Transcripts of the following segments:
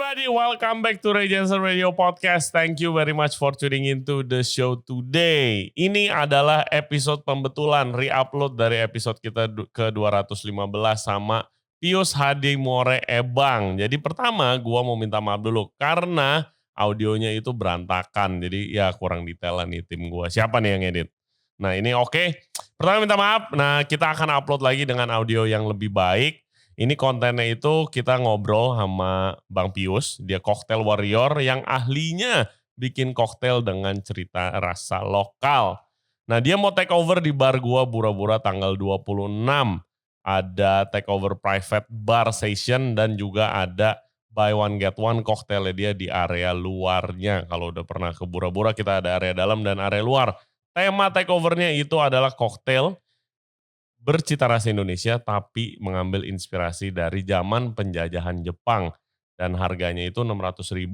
everybody, welcome back to Ray Jensen Radio Podcast. Thank you very much for tuning into the show today. Ini adalah episode pembetulan, re-upload dari episode kita ke-215 sama Pius Hadimore Ebang. Jadi pertama gue mau minta maaf dulu karena audionya itu berantakan. Jadi ya kurang detail nih tim gue. Siapa nih yang edit? Nah ini oke. Pertama minta maaf, nah kita akan upload lagi dengan audio yang lebih baik. Ini kontennya itu kita ngobrol sama Bang Pius, dia cocktail warrior yang ahlinya bikin koktail dengan cerita rasa lokal. Nah dia mau take over di bar gua Bura-Bura tanggal 26. Ada take over private bar session dan juga ada buy one get one koktailnya dia di area luarnya. Kalau udah pernah ke Bura-Bura kita ada area dalam dan area luar. Tema take overnya itu adalah koktail bercita rasa Indonesia tapi mengambil inspirasi dari zaman penjajahan Jepang dan harganya itu 600.000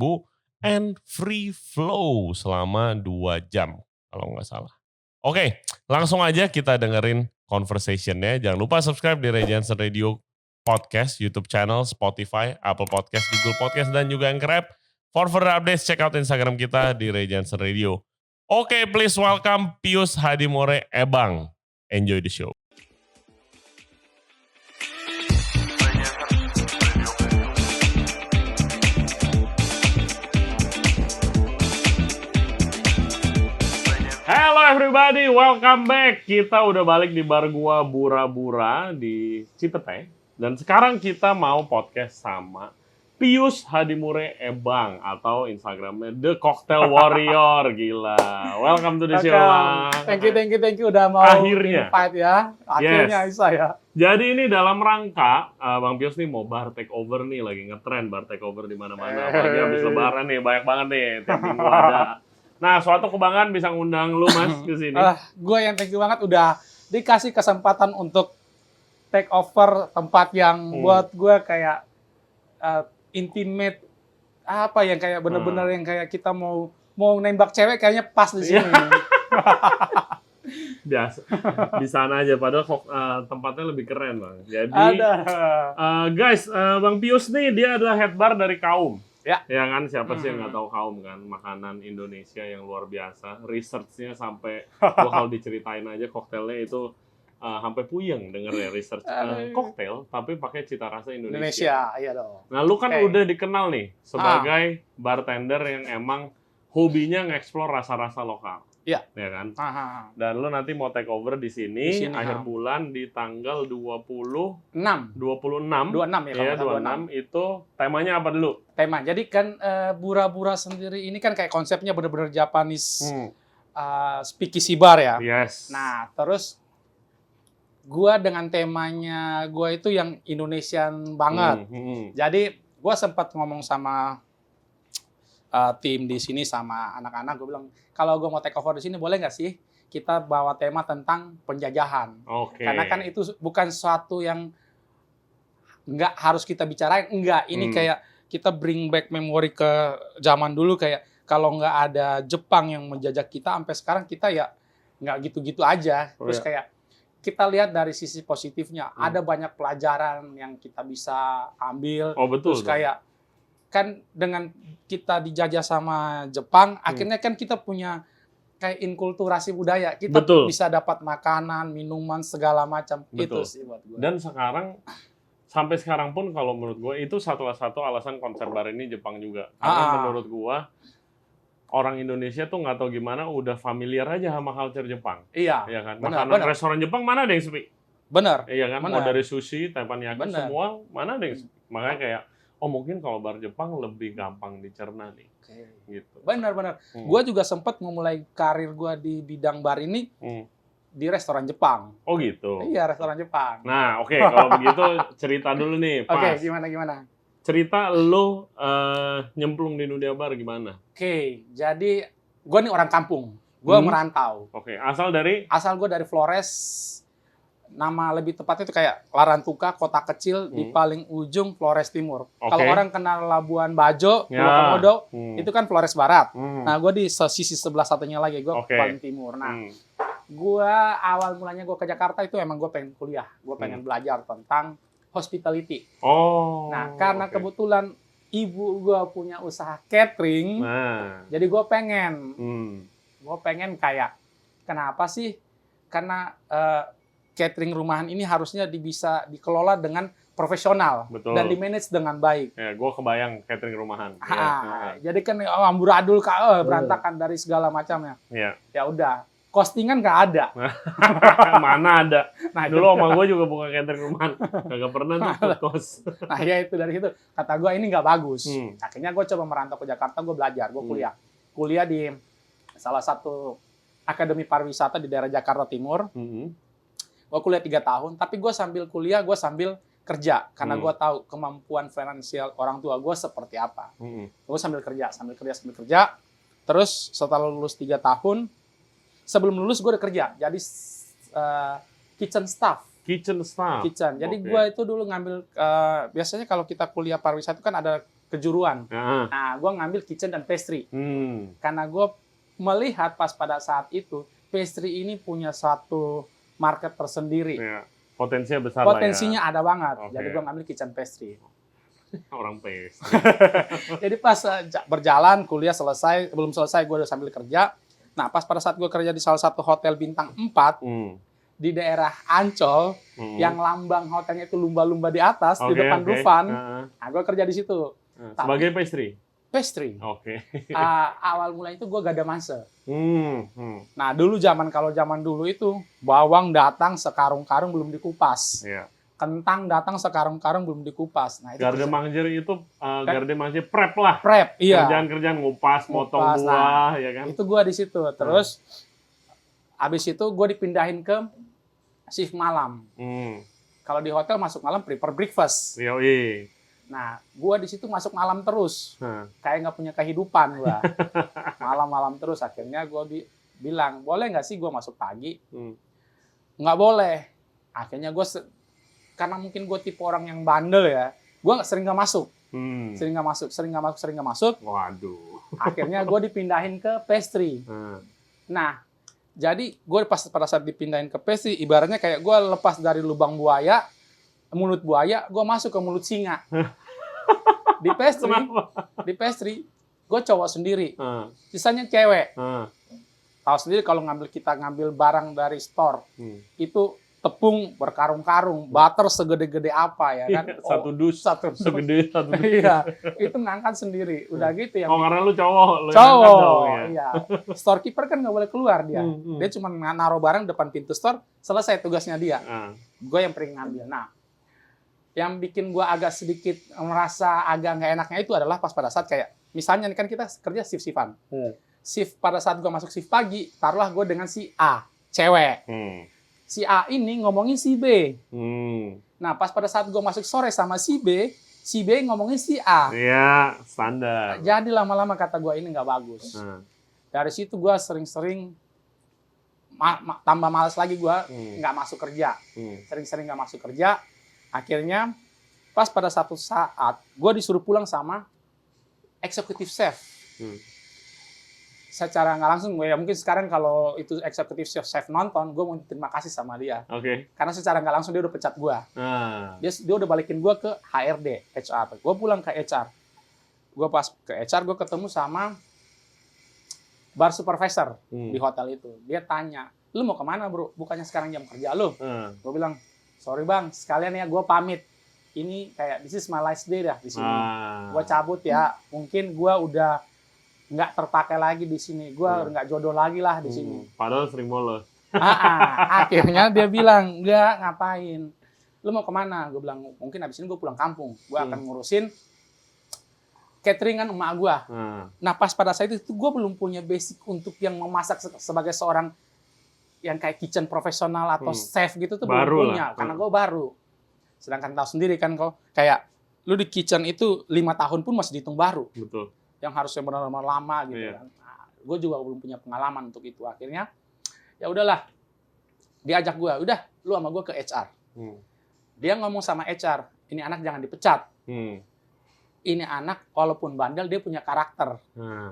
and free flow selama 2 jam kalau nggak salah. Oke, langsung aja kita dengerin conversation-nya. Jangan lupa subscribe di Ray Jensen Radio Podcast, YouTube channel, Spotify, Apple Podcast, Google Podcast dan juga Anchor. For further updates check out Instagram kita di Ray Jensen Radio. Oke, please welcome Pius Hadimore Ebang. Enjoy the show. Hello everybody, welcome back. Kita udah balik di bar gua Bura-Bura di Cipete. Dan sekarang kita mau podcast sama Pius Hadimore Ebang atau Instagramnya The Cocktail Warrior. Gila, welcome to the show. Thank you udah mau akhirnya invite ya. Akhirnya bisa ya. Jadi ini dalam rangka Bang Pius nih mau bar take over nih, lagi ngetren bar take over di mana-mana. Apalagi habis lebaran nih, banyak banget nih tiap minggu ada. Nah, suatu kebanggaan bisa ngundang lu Mas ke sini. Gue yang thank you banget udah dikasih kesempatan untuk take over tempat yang buat gue kayak intimate, apa yang kayak bener-bener yang kayak kita mau nembak cewek kayaknya pas di sini. Biasa di sana aja, padahal tempatnya lebih keren Bang. Jadi guys, Bang Pius nih dia adalah head bar dari Kaum. Ya kan, siapa sih yang nggak tahu Kaum kan, makanan Indonesia yang luar biasa. Research-nya sampai gua kalau diceritain aja koktailnya itu sampai puyeng dengernya research koktail tapi pakai cita rasa Indonesia. Iya dong. Nah, lu kan udah dikenal nih sebagai bartender yang emang hobinya nge-explore rasa-rasa lokal. Iya. Ya kan? Dan lu nanti mau take over di sini akhir bulan di tanggal 26 ya, 26 itu temanya apa dulu? Tema. Jadi kan Bura-Bura sendiri ini kan kayak konsepnya bener-bener Japanese speakeasy bar ya. Yes. Nah, terus gua dengan temanya gua itu yang Indonesian banget. Jadi gua sempat ngomong sama tim di sini sama anak-anak, gue bilang kalau gue mau take over di sini boleh nggak sih kita bawa tema tentang penjajahan? Karena kan itu bukan sesuatu yang nggak harus kita bicarain, enggak. Ini kayak kita bring back memory ke zaman dulu, kayak kalau nggak ada Jepang yang menjajah kita sampai sekarang kita ya nggak gitu-gitu aja. Terus kayak kita lihat dari sisi positifnya, ada banyak pelajaran yang kita bisa ambil. Betul. Terus kayak kan dengan kita dijajah sama Jepang, akhirnya kan kita punya kayak inkulturasi budaya. Kita bisa dapat makanan, minuman, segala macam. Itu sih buat gue. Dan sampai sekarang pun kalau menurut gue itu salah satu alasan konsep bar ini Jepang juga. Karena menurut gue orang Indonesia tuh nggak tahu gimana udah familiar aja sama culture Jepang. Iya kan? Makanan restoran Jepang mana ada yang sepi? Benar. Iya kan? Mau dari sushi, teppanyaki semua mana ada yang sepi? Makanya kayak mungkin kalau bar Jepang lebih gampang dicerna nih. Gitu. Benar. Gue juga sempat memulai karir gue di bidang bar ini di restoran Jepang. Oh gitu? Iya, restoran Jepang. Nah, oke. Kalau begitu cerita dulu nih, Pas. Oke, gimana? Cerita lo nyemplung di dunia bar gimana? Oke, jadi gue nih orang kampung. Gue merantau. Oke, asal gue dari Flores. Nama lebih tepatnya itu kayak Larantuka, kota kecil di paling ujung Flores Timur. Kalau orang kenal Labuan Bajo, Pulau Komodo, itu kan Flores Barat. Nah, gue di sisi sebelah satunya lagi, gue paling timur. Nah, gue awal mulanya gue ke Jakarta itu emang gue pengen kuliah. Gue pengen belajar tentang hospitality. Nah, karena kebetulan ibu gue punya usaha catering, jadi gue pengen kayak, kenapa sih? Karena catering rumahan ini harusnya bisa dikelola dengan profesional. Betul. Dan di-manage dengan baik. Ya, gue kebayang catering rumahan. Jadi kan amburadul berantakan dari segala macamnya. Ya. Ya udah, costingan nggak ada. Mana ada? Nah, dulu oma gue juga buka catering rumahan, kagak pernah tuh food cost. Nah ya itu dari situ kata gue ini nggak bagus. Akhirnya gue coba merantau ke Jakarta, gue belajar, gue kuliah di salah satu akademi pariwisata di daerah Jakarta Timur. Gue kuliah 3 tahun, tapi gue sambil kuliah gue sambil kerja karena gue tahu kemampuan finansial orang tua gue seperti apa. Gue sambil kerja. Terus setelah lulus 3 tahun, sebelum lulus gue udah kerja. Jadi kitchen staff. Jadi gue itu dulu ngambil biasanya kalau kita kuliah pariwisata itu kan ada kejuruan. Nah, gue ngambil kitchen dan pastry. Karena gue melihat pas pada saat itu pastry ini punya satu market tersendiri. Ya. Potensinya besar Potensinya lah ya. ada banget. Jadi gue ngambil kitchen pastry. Orang pastry. Jadi pas berjalan, kuliah selesai, belum selesai gue udah sambil kerja. Nah, pas pada saat gue kerja di salah satu hotel bintang 4 di daerah Ancol, yang lambang hotelnya itu lumba-lumba di atas, di depan Dufan. Nah, gue kerja di situ. Sebagai pastry? Awal mulai itu gue gak ada mase. Nah, dulu zaman dulu itu, bawang datang sekarung-karung belum dikupas. Kentang datang sekarung-karung belum dikupas. Nah, itu garde manger itu garde manger prep lah. Prep, iya. Kerjaan ngupas, motong buah, ya kan. Itu gue di situ. Terus habis itu gue dipindahin ke shift malam. Kalau di hotel masuk malam prepare breakfast. Yoi. Nah, gue di situ masuk malam terus. Kayak nggak punya kehidupan gue. Malam-malam terus. Akhirnya gue bilang, boleh nggak sih gue masuk pagi? Nggak boleh. Akhirnya gue karena mungkin gue tipe orang yang bandel ya, gue sering nggak masuk. Sering nggak masuk. Waduh. Akhirnya gue dipindahin ke pastry. Nah, jadi gue pada saat dipindahin ke pastry, ibaratnya kayak gue lepas dari lubang buaya, mulut buaya, gue masuk ke mulut singa. Di pastry, gue cowok sendiri. Sisanya cewek. Tahu sendiri kalau kita ngambil barang dari store, itu tepung berkarung-karung, butter segede-gede apa ya kan? Satu dus segede satu dus. Iya, itu ngangkat sendiri. Udah gitu ya. Karena lu cowok. Iya. Storekeeper kan nggak boleh keluar dia. Dia cuma naruh barang depan pintu store, selesai tugasnya dia. Gue yang pergi ngambil. Nah, yang bikin gue agak sedikit merasa agak nggak enaknya itu adalah pas pada saat kayak, misalnya nih kan kita kerja shift-shiftan. Shift pada saat gue masuk shift pagi, taruhlah gue dengan si A, cewek. Si A ini ngomongin si B. Nah, pas pada saat gue masuk sore sama si B ngomongin si A. Iya, standar. Jadi lama-lama kata gue ini nggak bagus. Dari situ gue sering-sering tambah malas lagi gue nggak masuk kerja. Sering-sering nggak masuk kerja. Akhirnya pas pada satu saat gue disuruh pulang sama executive chef. Secara nggak langsung, ya mungkin sekarang kalau itu executive chef nonton, gue mau terima kasih sama dia. Karena secara nggak langsung dia udah pecat gue. Dia udah balikin gue ke HRD, HR. Gue pulang ke HR. Gue pas ke HR, gue ketemu sama bar supervisor di hotel itu. Dia tanya, lu mau kemana bro? Bukannya sekarang jam kerja lu? Gue bilang, sorry bang, sekalian ya gue pamit. Ini kayak, this is my last day dah di sini. Gue cabut ya. Mungkin gue udah nggak terpakai lagi di sini, gue nggak jodoh lagi lah di sini. Padahal sering bolos. Akhirnya dia bilang, nggak, ngapain? Lu mau kemana? Gue bilang, mungkin abis ini gue pulang kampung. Gue akan ngurusin cateringan emak gue. Nah, pas pada saat itu gue belum punya basic untuk yang memasak sebagai seorang yang kayak kitchen profesional atau chef gitu tuh belum punya. Karena gue baru. Sedangkan tahu sendiri kan kok, kayak lu di kitchen itu 5 tahun pun masih dihitung baru. Betul. Yang harusnya benar-benar lama gitu kan. Nah, gue juga belum punya pengalaman untuk itu. Akhirnya ya udahlah, diajak gue, udah lu sama gue ke HR. Dia ngomong sama HR, ini anak jangan dipecat. Ini anak walaupun bandel dia punya karakter.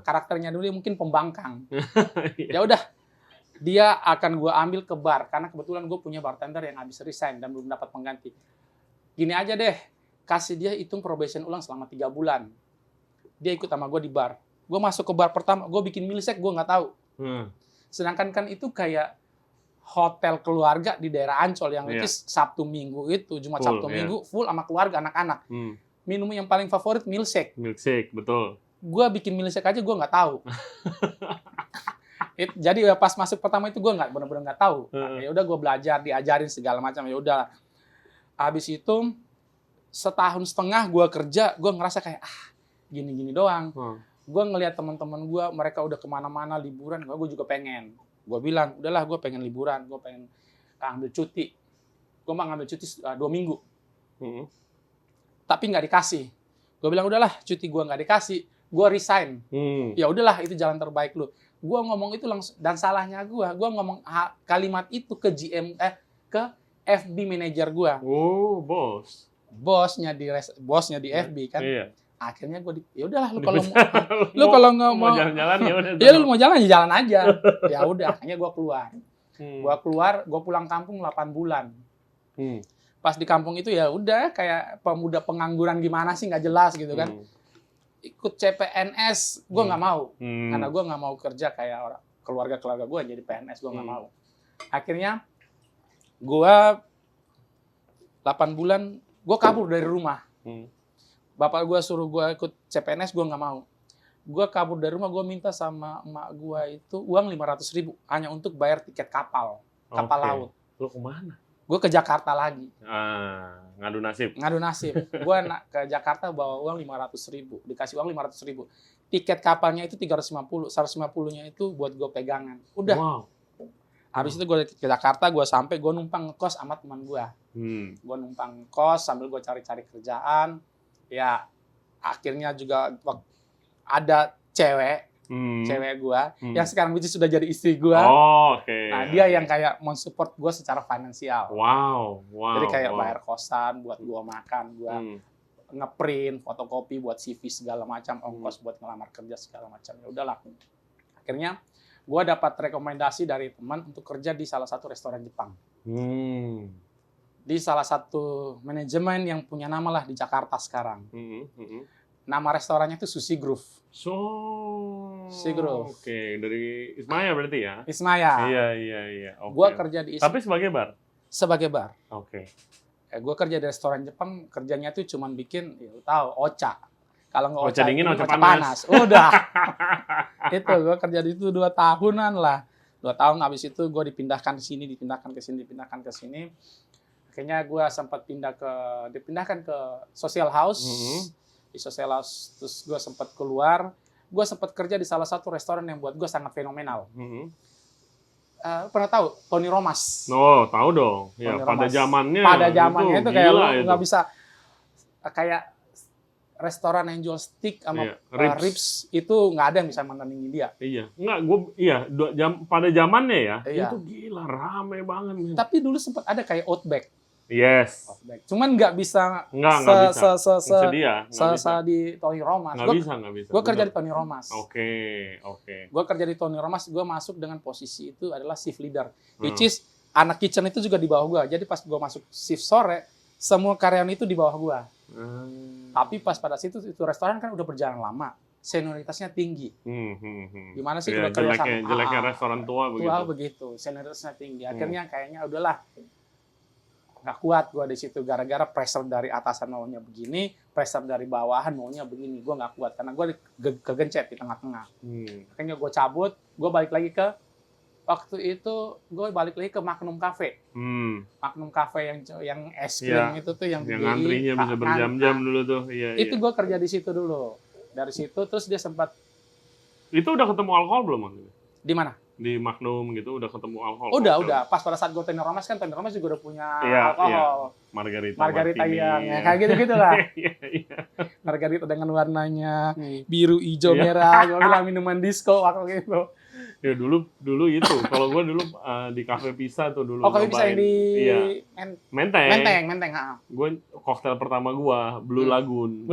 Karakternya dulu dia mungkin pembangkang. Ya udah, dia akan gue ambil ke bar karena kebetulan gue punya bartender yang habis resign dan belum dapat pengganti. Gini aja deh, kasih dia hitung probation ulang selama 3 bulan. Dia ikut sama gue di bar. Gue masuk ke bar pertama, gue bikin milkshake, gue nggak tahu. Sedangkan kan itu kayak hotel keluarga di daerah Ancol yang itu Sabtu Minggu itu, Jumat Sabtu Minggu full sama keluarga anak-anak. Minum yang paling favorit milkshake. Milkshake, betul. Gue bikin milkshake aja gue nggak tahu. Jadi pas masuk pertama itu gue benar-benar nggak tahu. Ya udah gue belajar, diajarin segala macam. Ya udah. Habis itu setahun setengah gue kerja, gue ngerasa kayak gini-gini doang. Gue ngelihat teman-teman gue, mereka udah kemana-mana liburan, gue juga pengen. Gue bilang, udahlah gue pengen liburan, gue pengen ambil cuti. Gue mau ngambil cuti 2 minggu. Tapi nggak dikasih. Gue bilang, udahlah cuti gue nggak dikasih, gue resign. Ya udahlah itu jalan terbaik lu. Gue ngomong itu langsung, dan salahnya gue ngomong kalimat itu ke ke FB manager gue. Oh, bos. Bosnya di FB kan. Iya. Akhirnya gue ya udahlah lu kalau nggak mau jalan-jalan ya udah. Ya lu mau jalan ya jalan aja. Ya udah, akhirnya gue keluar. Gue pulang kampung 8 bulan. Pas di kampung itu ya udah kayak pemuda pengangguran gimana sih, nggak jelas gitu kan. Ikut CPNS gue nggak mau. Karena gue nggak mau kerja kayak keluarga gue jadi PNS, gue nggak mau. Akhirnya gue 8 bulan gue kabur dari rumah. Bapak gue suruh gue ikut CPNS, gue nggak mau. Gue kabur dari rumah, gue minta sama emak gue itu uang 500.000 hanya untuk bayar tiket kapal laut. Lu kemana? Gue ke Jakarta lagi. Ngadu nasib. Gue ke Jakarta bawa uang 500.000, dikasih uang 500.000. Tiket kapalnya itu 350, 150-nya itu buat gue pegangan. Udah. Wow. Habis itu gue ke Jakarta, gue sampai gue numpang ngekos sama teman gue. Gue numpang ngekos sambil gue cari-cari kerjaan. Ya, akhirnya juga ada cewek gue yang sekarang sudah jadi istri gue. Nah, dia yang kayak mensupport gue secara finansial. Wow. Jadi kayak bayar kosan buat gue makan, gue ngeprint, fotokopi buat CV segala macam, ongkos buat ngelamar kerja segala macam. Ya udahlah. Akhirnya gue dapat rekomendasi dari teman untuk kerja di salah satu restoran Jepang. Di salah satu manajemen yang punya nama lah di Jakarta sekarang. Nama restorannya itu Sushi Groove. Sushi Groove. Oke, dari Ismaya berarti ya? Ismaya. Iya. Gua kerja di Tapi sebagai bar? Sebagai bar. Oke. Gua kerja di restoran Jepang, kerjanya tuh cuma bikin, ya lu tahu, ocha. Kalau nggak ocha dingin, ocha panas. Udah. Itu gua kerja di itu 2 tahunan lah. 2 tahun habis itu gua dipindahkan ke sini, dipindahkan ke sini. Akhirnya gue sempat dipindahkan ke social house. Di social house, terus gue sempat keluar. Gue sempat kerja di salah satu restoran yang buat gue sangat fenomenal. Pernah tahu Tony Romas? Oh, tahu dong. Ya, pada zamannya itu kayak lu nggak bisa kayak restoran yang jual steak sama ribs itu nggak ada yang bisa menandingi dia. Iya, pada zamannya ya, itu gila rame banget. Tapi dulu sempat ada kayak Outback. Yes. Cuman nggak bisa di Tony Romas. Nggak bisa. Gue kerja di Tony Romas. Oke. Gue kerja di Tony Romas, gue masuk dengan posisi itu adalah shift leader. Which is, anak kitchen itu juga di bawah gue. Jadi pas gue masuk shift sore, semua karyawan itu di bawah gue. Tapi pas pada situ, itu restoran kan udah berjalan lama. Senioritasnya tinggi. Gimana sih kalau kerja sama? Jeleknya restoran tua begitu. Senioritasnya tinggi. Akhirnya kayaknya udahlah. Nggak kuat gue di situ gara-gara pressure dari atasan maunya begini, pressure dari bawahan maunya begini. Gue nggak kuat karena gue kegencet di tengah-tengah. Akhirnya gue cabut, gue balik lagi ke Magnum Cafe. Magnum Cafe yang es krim itu tuh yang antrinya bisa berjam-jam dulu tuh. Itu gue kerja di situ dulu. Dari situ terus dia sempat. Itu udah ketemu alkohol belum? Di mana? Di Magnum gitu udah ketemu alkohol. Udah. Pas pada saat gue Tony Romas kan Tony Romas juga udah punya alkohol. Margarita yang kayak gitu lah. Margarita dengan warnanya biru, hijau, merah. Gue bilang minuman disco waktu itu. Ya dulu itu. Kalau gue dulu di Cafe Pisa tuh dulu. Cafe Pisa di Menteng. Gue koktail pertama gue Blue Lagoon.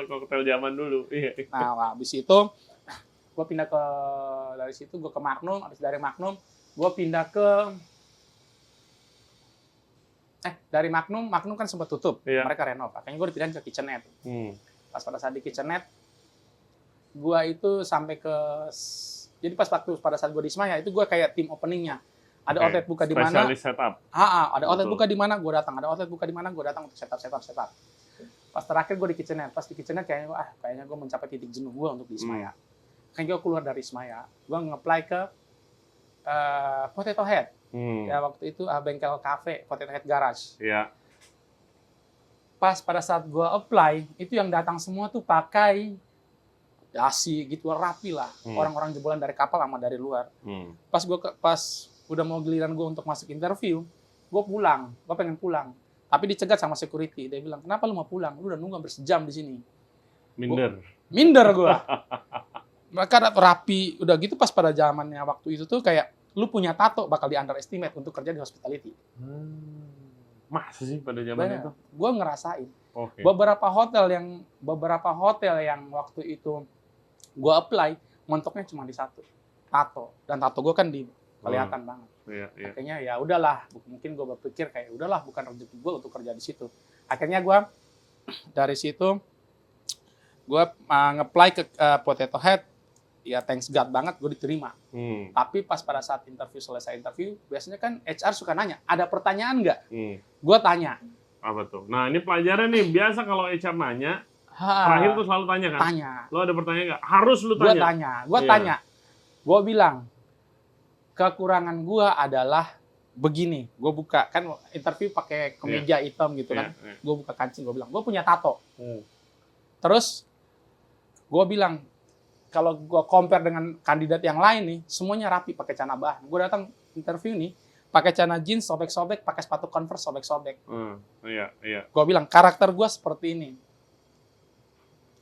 Koktail zaman dulu. Nah, habis itu gue pindah dari situ gue ke Magnum, habis dari Magnum gue pindah ke dari Magnum kan sempat tutup, mereka renov, akhirnya gue dipindahin ke Kitchenette. Pas pada saat di kitchenette, gue itu sampai ke... Jadi pada saat gue di Ismaya, itu gue kayak tim openingnya. Ada outlet buka di mana? Spesialis setup. Ada outlet buka di mana? Gue datang. Ada outlet buka di mana? Gue datang untuk setup. Pas terakhir gue di kitchenette. Pas di kitchenette kayaknya gue mencapai titik jenuh gue untuk di Ismaya. Kayaknya gue keluar dari Ismaya. Gue nge-apply ke Potato Head. Ya waktu itu bengkel cafe, Potato Head Garage. Iya. Pas pada saat gue apply, itu yang datang semua tuh pakai dasi gitu, rapi lah. Orang-orang jebolan dari kapal sama dari luar. Pas udah mau giliran gue untuk masuk interview, gue pengen pulang. Tapi dicegat sama security. Dia bilang, kenapa lu mau pulang? Lu udah nunggu hampir sejam di sini. Minder gue. Mereka rapi, udah gitu pas pada zamannya waktu itu tuh kayak, lu punya tato bakal di underestimate untuk kerja di hospitality. Masa sih pada zaman itu? Gue ngerasain. Okay. Beberapa hotel yang waktu itu gue apply, mentoknya cuma di satu, tato. Dan tato gue kan kelihatan banget. Iya. Akhirnya ya udahlah, mungkin gue berpikir kayak udahlah, bukan rezeki gue untuk kerja di situ. Akhirnya gue dari situ gue nge-apply ke Potato Head. Ya thanks God banget gue diterima. Tapi pas pada saat selesai interview, biasanya kan HR suka nanya, ada pertanyaan nggak? Gue tanya. Apa tuh? Nah ini pelajaran nih, biasa kalau HR nanya, terakhir tuh selalu tanya kan? Tanya. Lo ada pertanyaan nggak? Harus lu tanya. Gue tanya. Gue bilang, kekurangan gue adalah begini. Gue buka, kan interview pakai kemeja hitam gitu kan. Gue buka kancing, gue bilang, gue punya tato. Terus, gue bilang, kalau gue compare dengan kandidat yang lain nih, semuanya rapi pakai celana bahan. Gue datang interview nih, pakai celana jeans sobek-sobek, pakai sepatu Converse sobek-sobek. Iya. Gue bilang karakter gue seperti ini.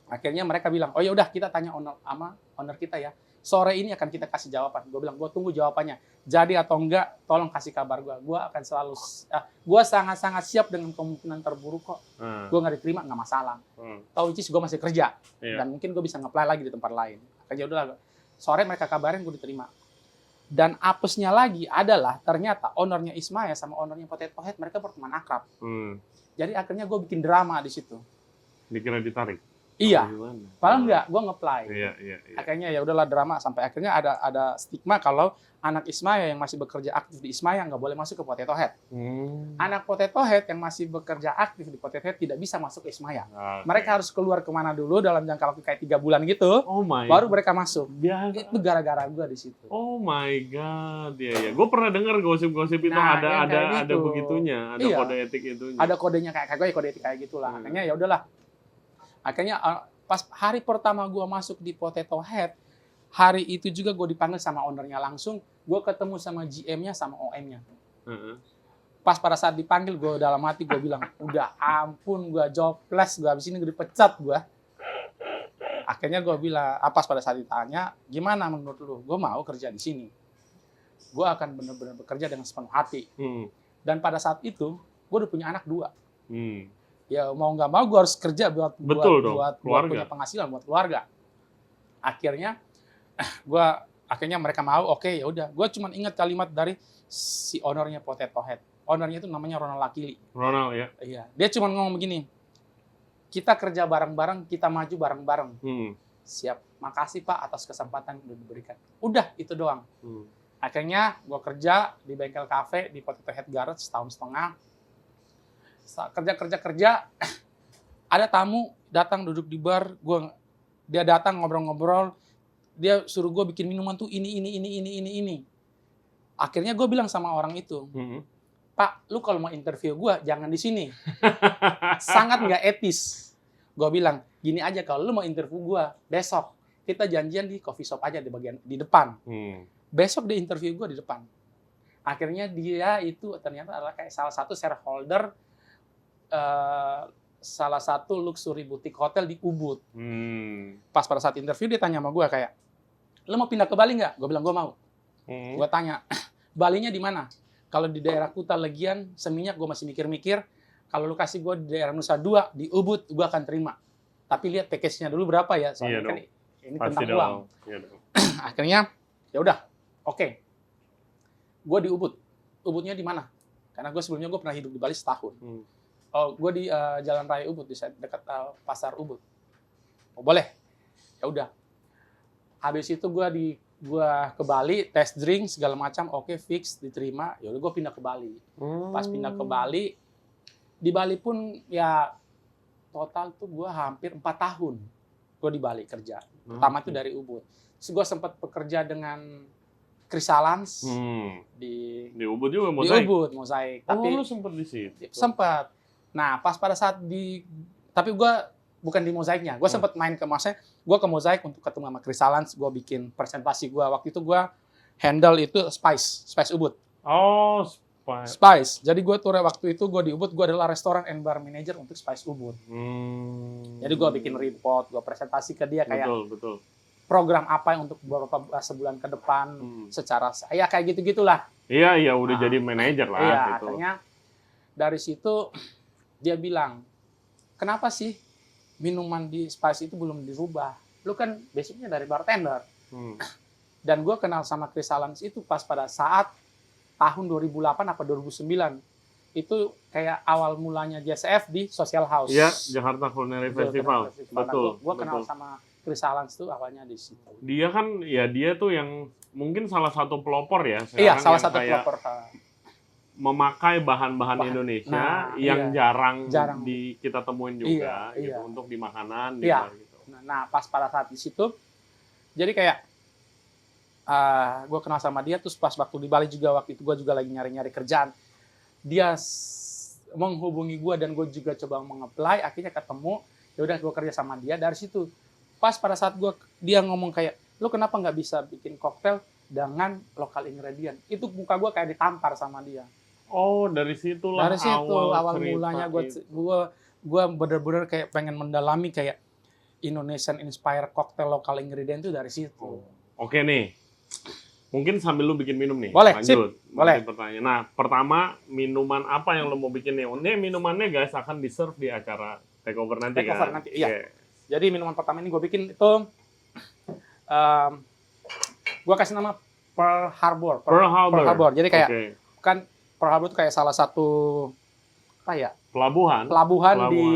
Akhirnya mereka bilang, oh ya udah kita tanya owner kita ya. Sore ini akan kita kasih jawaban. Gue bilang, gue tunggu jawabannya. Jadi atau enggak, tolong kasih kabar gue. Gue akan selalu, gue sangat-sangat siap dengan kemungkinan terburuk kok. Gue nggak diterima, nggak masalah. Tahu which is gue masih kerja. Dan mungkin gue bisa nge-apply lagi di tempat lain. Akhirnya udahlah, sore mereka kabarin gue diterima. Dan apesnya lagi adalah ternyata ownernya Ismaya sama ownernya Potato Head, mereka berteman akrab. Jadi akhirnya gue bikin drama di situ. Dikira ditarik? Iya, padahal enggak, gue nge-apply. Iya. Akhirnya ya udahlah drama, sampai akhirnya ada stigma kalau anak Ismaya yang masih bekerja aktif di Ismaya nggak boleh masuk ke Potato Head. Anak Potato Head yang masih bekerja aktif di Potato Head tidak bisa masuk ke Ismaya. Mereka harus keluar kemana dulu dalam jangka waktu kayak 3 bulan gitu, baru mereka masuk. Itu gara-gara gue di situ. Oh my god, ya. Gue pernah dengar gosip-gosip itu ada begitunya, ada kode etik itunya. Ada kodenya kayak gue kode etik kayak gitulah. Akhirnya ya udahlah. Akhirnya pas hari pertama gue masuk di Potato Head, hari itu juga gue dipanggil sama ownernya langsung, gue ketemu sama GM-nya sama OM-nya. Pas pada saat dipanggil, gue dalam hati gue bilang, udah ampun, gue jobless, gue habis ini gue dipecat gue. Akhirnya gue bilang, pas pada saat ditanya, gimana menurut lu? Gue mau kerja di sini. Gue akan benar-benar bekerja dengan sepenuh hati. Dan pada saat itu, gue udah punya anak 2. Ya mau nggak mau gue harus kerja buat punya penghasilan buat keluarga. Akhirnya mereka mau, oke ya udah. Gue cuma ingat kalimat dari si ownernya Potato Head. Ownernya itu namanya Ronald Lakili. Ronald ya. Iya. Dia cuma ngomong begini. Kita kerja bareng-bareng, kita maju bareng-bareng. Siap. Makasih Pak atas kesempatan yang udah diberikan. Udah itu doang. Akhirnya gue kerja di bengkel cafe di Potato Head Garage setahun setengah. Kerja, ada tamu datang duduk di bar, dia datang ngobrol-ngobrol, dia suruh gue bikin minuman tuh ini. Akhirnya gue bilang sama orang itu, Pak, lu kalau mau interview gue jangan di sini, sangat nggak etis. Gue bilang gini aja, kalau lu mau interview gue besok kita janjian di coffee shop aja di depan. Besok dia interview gue di depan. Akhirnya dia itu ternyata adalah kayak salah satu shareholder salah satu luxury boutique hotel di Ubud. Pas pada saat interview dia tanya sama gue kayak, lo mau pindah ke Bali nggak? Gue bilang gue mau. Gue tanya, Balinya di mana? Kalau di daerah Kuta Legian, Seminyak gue masih mikir-mikir. Kalau lu kasih gue di daerah Nusa Dua, di Ubud, gue akan terima. Tapi lihat package-nya dulu berapa ya? Soalnya kan ini tentang uang. Akhirnya, ya udah, oke. Gue di Ubud. Ubudnya di mana? Karena gue sebelumnya gue pernah hidup di Bali setahun. Gue di Jalan Raya Ubud, di dekat pasar Ubud. Oh, boleh. Ya udah. Habis itu gua ke Bali, tes drink segala macam, oke, fix, diterima. Ya udah gua pindah ke Bali. Pas pindah ke Bali, di Bali pun ya total tuh gua hampir 4 tahun gua di Bali kerja. Pertama itu dari Ubud. Terus gua sempat bekerja dengan Chrysalance di Ubud juga di mozaik. Ubud mozaik. Oh, Tapi lu sempet di situ. sempat. Nah, pas pada saat tapi gua bukan di mozaiknya. Gua sempat main gua ke mozaik untuk ketemu sama Chrysalance, gua bikin presentasi gua. Waktu itu gua handle itu Spice Ubud. Oh, Spice. Jadi gue tuh waktu itu gue di Ubud, gue adalah restoran and bar manager untuk Spice Ubud. Jadi gue bikin report, gue presentasi ke dia kayak betul. program apa yang untuk beberapa sebulan ke depan secara ya kayak gitu-gitulah. Iya, udah jadi manajer lah. Iya, gitu. Akhirnya dari situ dia bilang, kenapa sih minuman di Spice itu belum dirubah? Lu kan basicnya dari bartender. Dan gue kenal sama Chrysalance itu pas pada saat tahun 2008 apa 2009 itu kayak awal mulanya JSF di Social House. Iya, Jakarta Culinary Festival. Betul. Gue kenal sama Chrysalance tuh awalnya di situ. Dia kan ya dia tuh yang mungkin salah satu pelopor ya. Iya, salah satu pelopor. Memakai bahan-bahan Indonesia yang jarang kita temuin juga gitu, untuk di makanan iya. gitu. Nah, pas pada saat di situ jadi kayak gue kenal sama dia, terus pas waktu di Bali juga waktu itu gue juga lagi nyari-nyari kerjaan. Dia menghubungi gue dan gue juga coba meng-apply, akhirnya ketemu. Ya udah gue kerja sama dia. Dari situ pas pada saat dia ngomong kayak, lu kenapa nggak bisa bikin koktail dengan lokal ingredient? Itu muka gue kayak ditampar sama dia. Oh, dari situlah awal mulanya gue bener-bener kayak pengen mendalami kayak Indonesian inspired cocktail lokal ingredient itu dari situ. Oke nih. Mungkin sambil lu bikin minum nih. Boleh, lanjut. Boleh. Pertanyaan. Nah, pertama, minuman apa yang lu mau bikin nih? Ini minumannya guys akan di-serve di acara takeover nanti kan? Iya. Okay. Jadi minuman pertama ini gue bikin itu gue kasih nama Pearl Harbor. Jadi kayak kan Pearl Harbor itu kayak salah satu apa ya? Pelabuhan di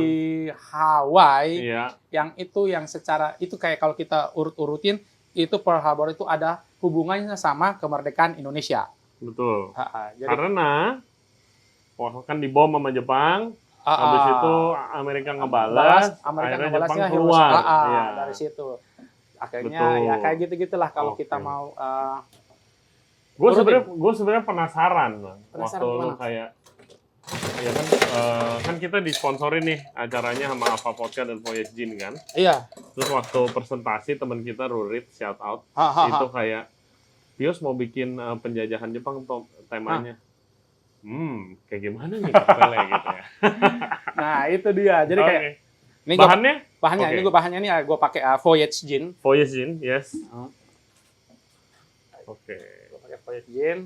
Hawaii. Iya. Yang secara itu kayak kalau kita urut-urutin itu Pearl Harbor itu ada hubungannya sama kemerdekaan Indonesia. Betul. Jadi, karena kan dibom sama Jepang, habis itu Amerika ngebalas, akhirnya Jepang keluar. Dari situ. Akhirnya ya kayak gitu-gitulah kalau kita mau. Gue sebenarnya penasaran waktu lu kayak, ya kan kita disponsorin nih acaranya sama Alpha Vodka dan Voyage Gin kan. Iya. Terus waktu presentasi teman kita Rurit shout out itu kayak Pius mau bikin penjajahan Jepang temanya. Kayak gimana nih koktelnya gitu ya. Nah, itu dia. Jadi kayak ini ini gue pakai Voyage Gin. Voyage Gin, yes. Oke. Gue pakai Voyage Gin.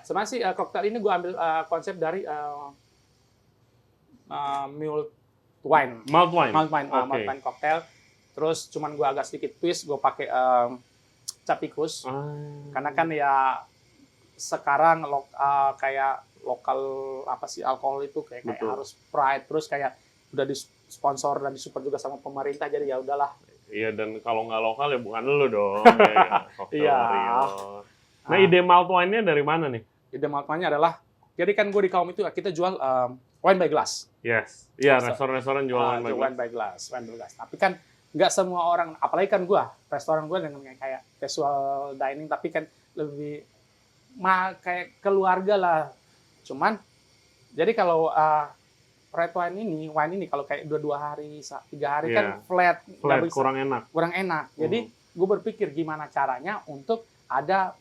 Sebenarnya sih koktail ini gue ambil konsep dari malt wine koktail. Terus cuman gue agak sedikit twist, gue pakai capikus. Karena kan ya sekarang kayak lokal apa sih alkohol itu kayak harus pride, terus kayak udah disponsor dan disupport juga sama pemerintah, jadi ya udahlah. Iya, dan kalau nggak lokal ya bukan lu dong. Iya. Nah, ide malt wine-nya dari mana nih? Ide malt wine-nya adalah, jadi kan gue di kaum itu kita jual wine by glass. Yes. Iya, restoran-restoran jual wine by glass. Tapi kan nggak semua orang, apalagi kan gue, restoran gue dengan kayak casual dining, tapi kan lebih kayak keluarga lah. Cuman, jadi kalau red wine ini kalau kayak 2 hari, 3 hari kan flat kurang enak. Jadi gue berpikir gimana caranya untuk ada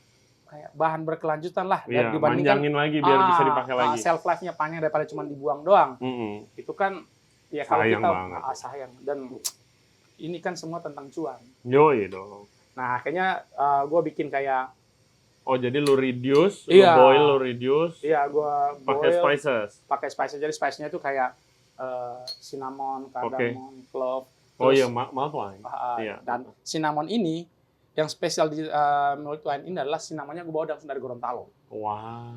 kayak bahan berkelanjutan lah, dan dibandingkan manjangin lagi biar bisa dipakai lagi. Shelf life-nya panjang daripada cuma dibuang doang. Itu kan ya kalau sayang kita banget. Sayang, dan ini kan semua tentang cuan. Yoi dong. Nah, akhirnya gue bikin kayak jadi lu reduce, lu boil, lu reduce. Iya, gue pakai spices. Pakai spices, jadi spice-nya itu kayak cinnamon, cardamom, clove. Malt wine. Dan cinnamon ini yang spesial di malt wine ini adalah cinnamonnya gue bawa langsung dari Gorontalo. Wow.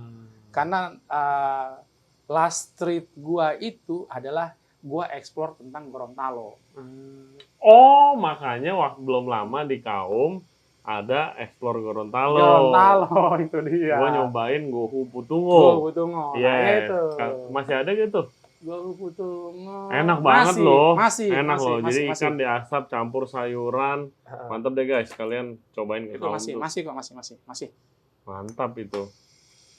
Karena last trip gue itu adalah gue explore tentang Gorontalo. Oh, makanya waktu belum lama di Kaum ada Explore Gorontalo. Gorontalo itu dia. Gue nyobain Gohu Putungo. Gohu Putungo. Yes. Nah, itu. Masih ada gitu? Gohu Putungo. Enak banget loh. Enak loh. Jadi masih. ikan diasap campur sayuran. Mantap deh guys, kalian cobain ke Kaum tuh. Masih. Mantap itu.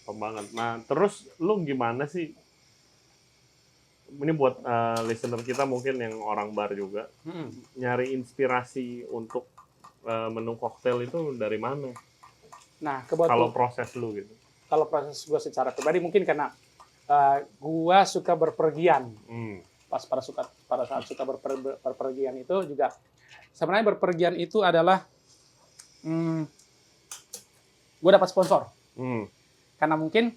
Top banget. Nah, terus lu gimana sih? Ini buat listener kita mungkin yang orang bar juga. Nyari inspirasi untuk menu koktail itu dari mana? Nah, kebetulan kalau proses lu gitu. Kalau proses gue secara pribadi mungkin karena gue suka berpergian. Pada saat suka berpergian itu juga sebenarnya berpergian itu adalah gue dapat sponsor. Karena mungkin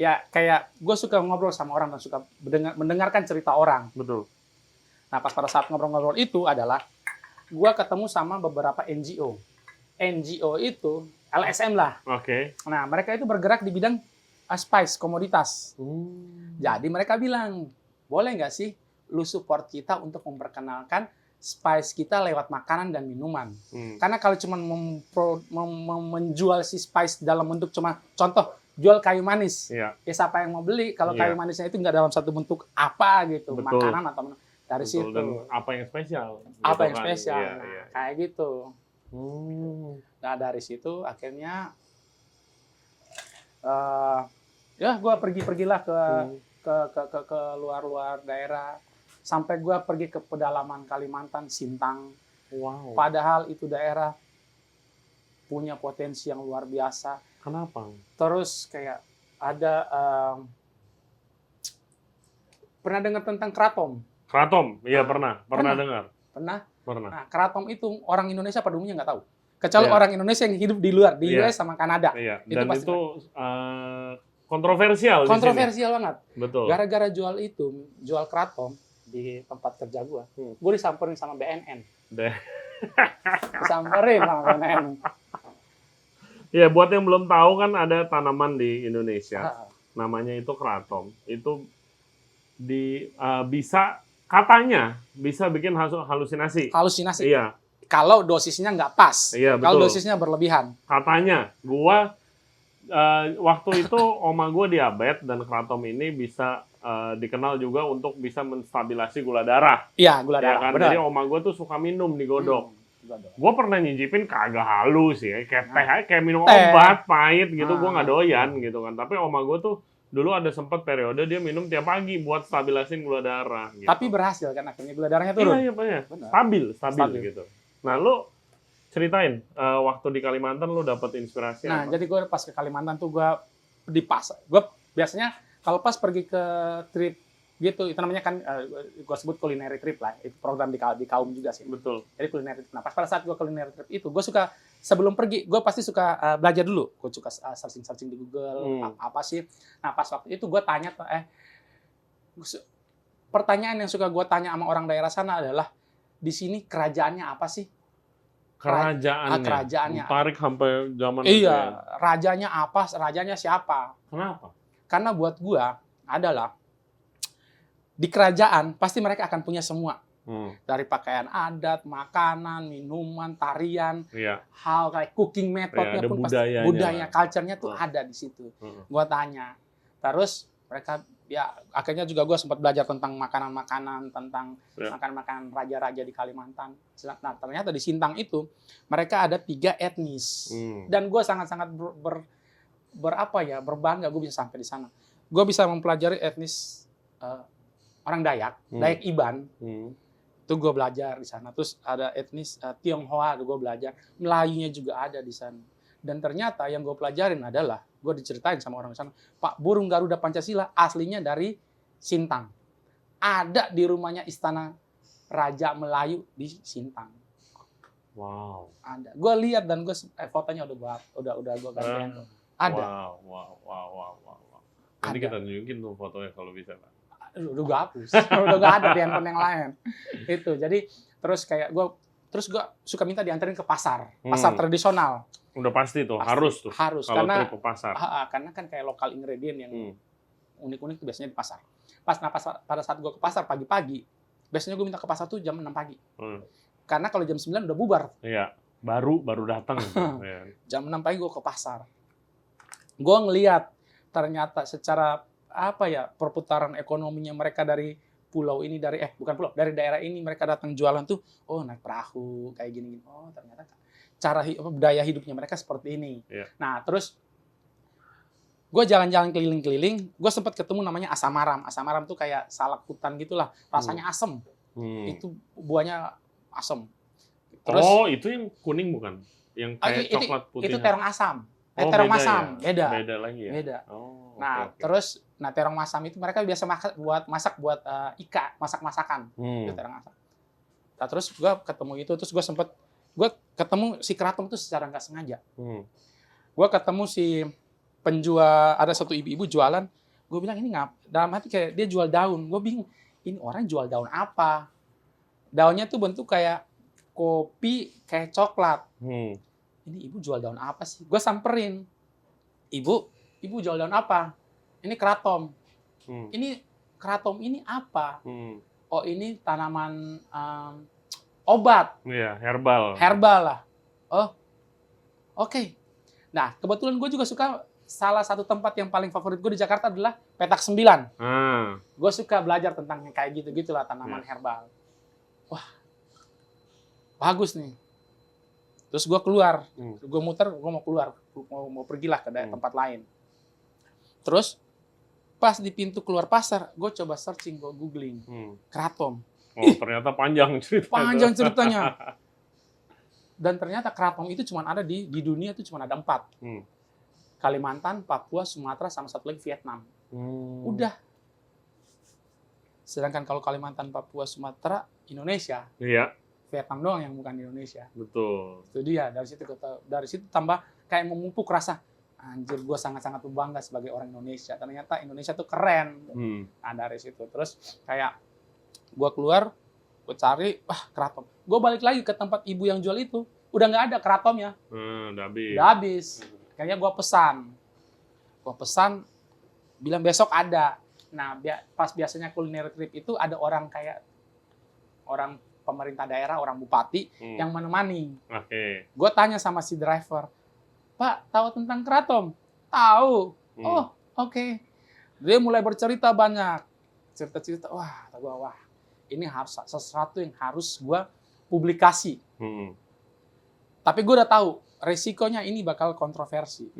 ya kayak gue suka ngobrol sama orang dan suka mendengarkan cerita orang. Betul. Nah, pas pada saat ngobrol-ngobrol itu adalah gue ketemu sama beberapa NGO. NGO itu LSM lah. Oke. Nah, mereka itu bergerak di bidang spice, komoditas. Jadi mereka bilang, boleh nggak sih lu support kita untuk memperkenalkan spice kita lewat makanan dan minuman. Karena kalau cuma menjual si spice dalam bentuk cuma contoh, jual kayu manis. Ya siapa yang mau beli kalau kayu manisnya itu nggak dalam satu bentuk apa gitu. Betul. Makanan atau dari situ. Dan apa yang spesial? Apa yang kan? spesial? Iya, nah, iya. kayak gitu. Nah dari situ akhirnya ya gue pergilah ke luar daerah sampai gue pergi ke pedalaman Kalimantan, Sintang. Wow. Padahal itu daerah punya potensi yang luar biasa. Kenapa? Terus kayak ada pernah dengar tentang kratom? Kratom, iya pernah dengar. Pernah. Nah, kratom itu orang Indonesia pada umumnya nggak tahu. Kecuali orang Indonesia yang hidup di luar, di US sama Kanada. Iya. Dan itu kontroversial. Kontroversial banget. Betul. Gara-gara jual kratom di tempat kerja gua disamperin sama BNN. Disamperin sama BNN. Ya, buat yang belum tahu kan ada tanaman di Indonesia, namanya itu kratom. Itu katanya bisa bikin halusinasi. Halusinasi. Iya. Kalau dosisnya nggak pas. Iya, betul. Kalau dosisnya berlebihan. Katanya, waktu itu oma gue diabetes dan kratom ini bisa dikenal juga untuk bisa menstabilasi gula darah. Iya, gula darah. Kan? Jadi oma gue tuh suka minum digodok. Gue pernah nyicipin kagak halus ya, kayak teh, kayak minum obat pahit gitu. Gue nggak doyan gitu kan. Tapi oma gue tuh dulu ada sempat periode dia minum tiap pagi buat stabilisin gula darah. Gitu. Tapi berhasil kan akhirnya gula darahnya turun. Iya. Stabil gitu. Nah, lu ceritain waktu di Kalimantan lu dapat inspirasi apa? Nah, jadi gue pas ke Kalimantan tuh gue di pasar. Gue biasanya kalau pas pergi ke trip gitu, itu namanya kan gue sebut culinary trip lah. Itu program di Kaum juga sih. Betul. Jadi culinary trip. Nah, pas pada saat gue culinary trip itu, gue suka sebelum pergi, gue pasti suka belajar dulu. Gue suka searching di Google apa sih. Nah, pas waktu itu gue tanya pertanyaan yang suka gue tanya sama orang daerah sana adalah di sini kerajaannya apa sih? Kerajaannya. Tarik sampai zaman itu. Iya, rajanya apa? Rajanya siapa? Kenapa? Karena buat gua adalah di kerajaan pasti mereka akan punya semua. Dari pakaian adat, makanan, minuman, tarian, hal kayak cooking methodnya pun pasti budaya, culture-nya tuh ada di situ. Gua tanya. Terus mereka ya akhirnya juga gue sempat belajar tentang makanan-makanan, tentang makanan-makanan raja-raja di Kalimantan. Nah, ternyata di Sintang itu mereka ada 3 etnis. Dan gue sangat-sangat berbangga gue bisa sampai di sana. Gue bisa mempelajari etnis orang Dayak, Dayak Iban. Itu gue belajar di sana. Terus ada etnis Tionghoa, gue belajar. Melayunya juga ada di sana. Dan ternyata yang gue pelajarin adalah, gue diceritain sama orang di sana, Pak, burung Garuda Pancasila aslinya dari Sintang. Ada di rumahnya Istana Raja Melayu di Sintang. Wow. Ada. Gue lihat dan gue fotonya udah gue gantian. Ada. Wow. Nanti kita nunjukin tuh fotonya kalau bisa, Pak. Udah gue hapus. Udah gak ada di handphone yang lain. Itu. Jadi terus gue suka minta dianterin ke pasar tradisional. Udah pasti tuh, harus kalau karena trip ke pasar. Karena kan kayak lokal ingredient yang unik-unik tuh biasanya di pasar. pada saat gue ke pasar pagi-pagi, biasanya gue minta ke pasar tuh jam 6 pagi. Karena kalau jam 9 udah bubar. Iya, baru datang. Jam 6 pagi gue ke pasar. Gue ngelihat ternyata secara perputaran ekonominya mereka dari pulau ini, dari daerah ini mereka datang jualan tuh, oh naik perahu kayak gini. Oh ternyata budaya hidupnya mereka seperti ini. Yeah. Nah terus gue jalan-jalan keliling-keliling, gue sempat ketemu namanya asam maram. Asam maram tuh kayak salak hutan gitulah, rasanya asem. Itu buahnya asem. Terus, itu yang kuning bukan? Yang kayak coklat putih. Itu terong asam. beda Terong masam, ya? Beda lagi ya? Beda. Okay. Terus terong masam itu mereka biasa masak buat masak-masakan. Itu terong asam. Nah, terus gue ketemu itu, terus gue ketemu si Kratom itu secara nggak sengaja. Gue ketemu si penjual, ada satu ibu-ibu jualan, gue bilang ini dalam hati kayak dia jual daun. Gue bingung, ini orang jual daun apa? Daunnya tuh bentuk kayak kopi, kayak coklat. Ini ibu jual daun apa sih? Gue samperin, ibu jual daun apa? Ini kratom. Ini kratom ini apa? Oh ini tanaman obat. Iya, herbal. Herbal lah. Oh, oke. Nah kebetulan gue juga suka, salah satu tempat yang paling favorit gue di Jakarta adalah Petak 9. Gue suka belajar tentang kayak gitu-gitulah tanaman herbal. Wah, bagus nih. Terus gue keluar, gue muter, gue mau keluar, mau pergilah ke tempat lain. Terus pas di pintu keluar pasar, gue coba searching, gue googling kratom. Oh ternyata panjang ceritanya. Panjang ceritanya. Dan ternyata kratom itu cuma ada di dunia itu cuma ada 4. Kalimantan, Papua, Sumatera, sama satu lagi Vietnam. Udah. Sedangkan kalau Kalimantan, Papua, Sumatera, Indonesia. Iya. Vietnam doang yang bukan di Indonesia. Betul. Itu dia, dari situ tambah kayak memupuk rasa, anjir gue sangat-sangat bangga sebagai orang Indonesia. Ternyata Indonesia tuh keren. Nah dari situ, terus kayak gue keluar, gue cari, kratom. Gue balik lagi ke tempat ibu yang jual itu, udah nggak ada kratomnya. Udah habis. Kayaknya gue pesan, bilang besok ada. Nah pas biasanya kuliner trip itu ada orang pemerintah daerah, orang bupati yang menemani. Gue tanya sama si driver, Pak, tahu tentang kratom? Tahu. Oh, oke. Dia mulai bercerita banyak. Cerita-cerita, wah, ini harus sesuatu yang harus gue publikasi. Tapi gue udah tahu, resikonya ini bakal kontroversi.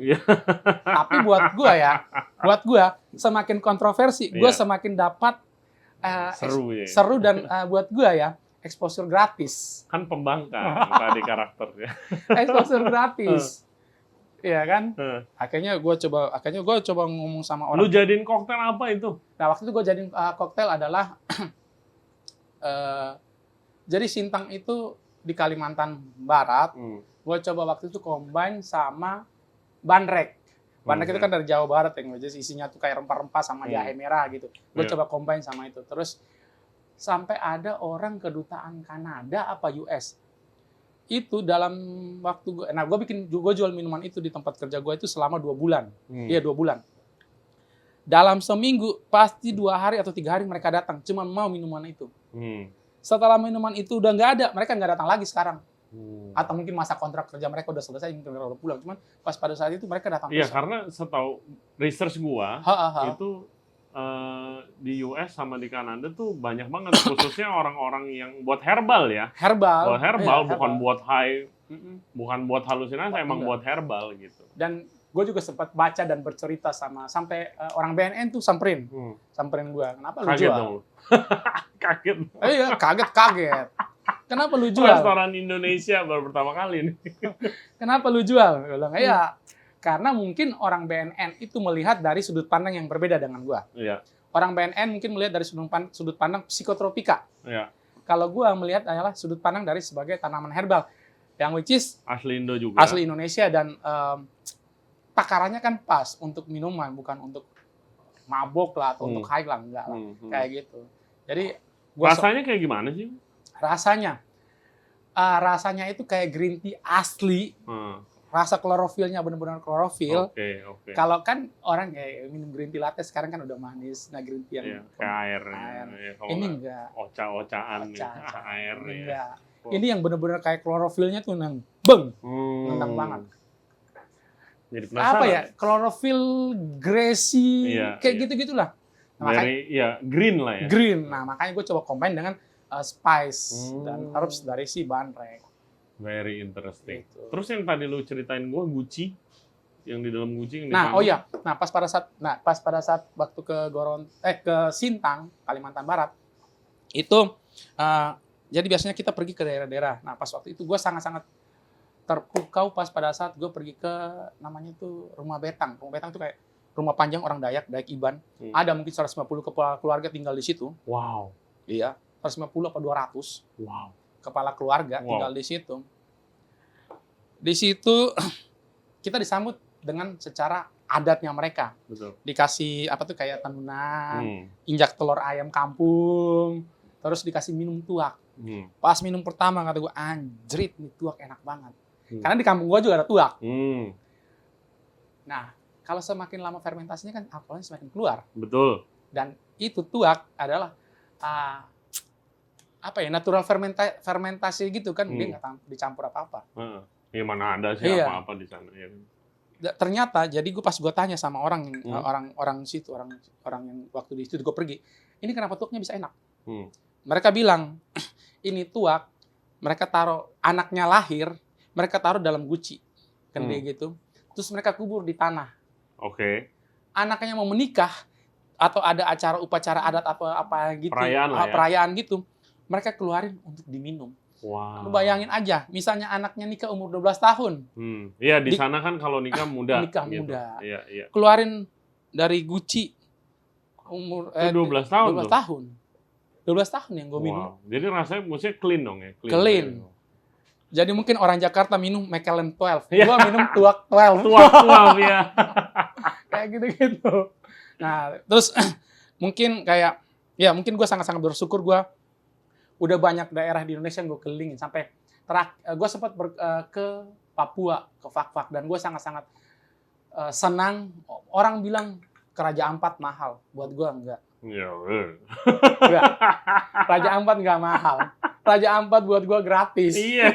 Tapi buat gue semakin kontroversi, gue semakin dapat seru dan buat gue exposure gratis. Kan pembangkang tadi karakternya. Exposure gratis. Iya kan? Akhirnya gue coba ngomong sama orang. Lu jadiin koktail apa itu? Nah, waktu itu gue jadiin koktail adalah jadi Sintang itu di Kalimantan Barat. Gue coba waktu itu combine sama bandrek. Bandrek itu kan dari Jawa Barat yang jadi isinya tuh kayak rempah-rempah sama jahe merah gitu. Gue coba combine sama itu. Terus sampai ada orang kedutaan Kanada apa US itu dalam waktu gue jual minuman itu di tempat kerja gue itu selama 2 bulan. Iya 2 bulan. Dalam seminggu pasti 2 hari atau 3 hari mereka datang cuma mau minuman itu. Setelah minuman itu udah nggak ada, mereka nggak datang lagi sekarang. Atau mungkin masa kontrak kerja mereka udah selesai, mungkin mereka udah pulang. Cuman pas pada saat itu mereka datang. Iya, karena setahu research gua itu di US sama di Kanada tuh banyak banget, khususnya orang-orang yang buat herbal ya. Buat herbal, bukan buat high, bukan buat halusinasi, emang buat herbal gitu. Dan gue juga sempat baca dan bercerita sampai orang BNN tuh samperin gue. Kenapa lu kaget jual? Dong. Kaget. Iya, kaget. Kenapa lu jual? Restoran Indonesia baru pertama kali nih. Kenapa lu jual? Gue bilang, iya. Karena mungkin orang BNN itu melihat dari sudut pandang yang berbeda dengan gue. Iya. Orang BNN mungkin melihat dari sudut pandang psikotropika. Iya. Kalau gue melihat adalah sudut pandang dari sebagai tanaman herbal. Yang which is asli Indo juga. Asli Indonesia dan takarannya kan pas untuk minuman, bukan untuk mabok lah atau untuk high lah, enggak lah. Kayak gitu. Jadi rasanya kayak gimana sih? Rasanya itu kayak green tea asli. rasa klorofilnya benar-benar klorofil. Oke. Kalau kan orang kayak minum green tea latte sekarang kan udah manis, nah green tea yang Kayak air. Ya, ini enggak. Oca-ocaan air. Enggak. Ya. Ini yang benar-benar kayak klorofilnya tuh beng, nendang banget. Jadi penasaran. Apa ya? Klorofil, greasy, kayak gitu-gitulah. Nah, green lah ya. Green. Nah, makanya gue coba combine dengan spice dan herbs dari si Banrek. Very interesting. Gitu. Terus yang tadi lu ceritain gue Gucci, yang di dalam Gucci yang Nah, pas pada saat waktu ke Sintang, Kalimantan Barat, itu jadi biasanya kita pergi ke daerah-daerah. Nah, pas waktu itu gue sangat-sangat terpukau pas pada saat gue pergi ke namanya tuh Rumah Betang. Rumah Betang itu kayak rumah panjang orang Dayak Iban. Ada mungkin 150 kepala keluarga tinggal di situ. Wow. Iya, 150 apa 200. Wow. Kepala keluarga tinggal di situ. Di situ kita disambut dengan secara adatnya mereka. Betul. Dikasih apa tuh kayak tenunan, injak telur ayam kampung, terus dikasih minum tuak. Pas minum pertama kata gue, anjrit nih tuak enak banget. Karena di kampung gue juga ada tuak. Nah, kalau semakin lama fermentasinya kan alkoholnya semakin keluar. Betul. Dan itu tuak adalah natural fermentasi gitu kan, dia nggak dicampur apa-apa. Ya mana ada sih apa-apa di sana ya. Ternyata jadi pas gue tanya sama orang situ, orang yang waktu di situ gue pergi, ini kenapa tuaknya bisa enak? Mereka bilang ini tuak mereka taruh anaknya lahir, mereka taruh dalam guci kendi gitu, terus mereka kubur di tanah. Oke. Anaknya mau menikah atau ada acara upacara adat apa gitu, perayaan gitu, mereka keluarin untuk diminum. Wow. Lu bayangin aja, misalnya anaknya nikah umur 12 tahun. Iya, di sana kan kalau nikah muda. Nikah gitu. muda. Iya. Keluarin dari guci umur 12 tahun. 12 tahun. 12 tahun yang gue minum. Wow. Jadi rasanya maksudnya clean dong ya? Clean. Jadi mungkin orang Jakarta minum Macallan 12. Gua minum Tuak 12. Tuak 12 ya. Kayak gitu-gitu. Nah, terus mungkin mungkin gue sangat-sangat bersyukur gue udah banyak daerah di Indonesia yang gue kelilingin. Sampai gue sempat ke Papua, ke Fak-Fak. Dan gue sangat-sangat senang. Orang bilang Raja Ampat mahal. Buat gue enggak. Enggak. Raja Ampat enggak mahal. Raja Ampat buat gue gratis. Iya.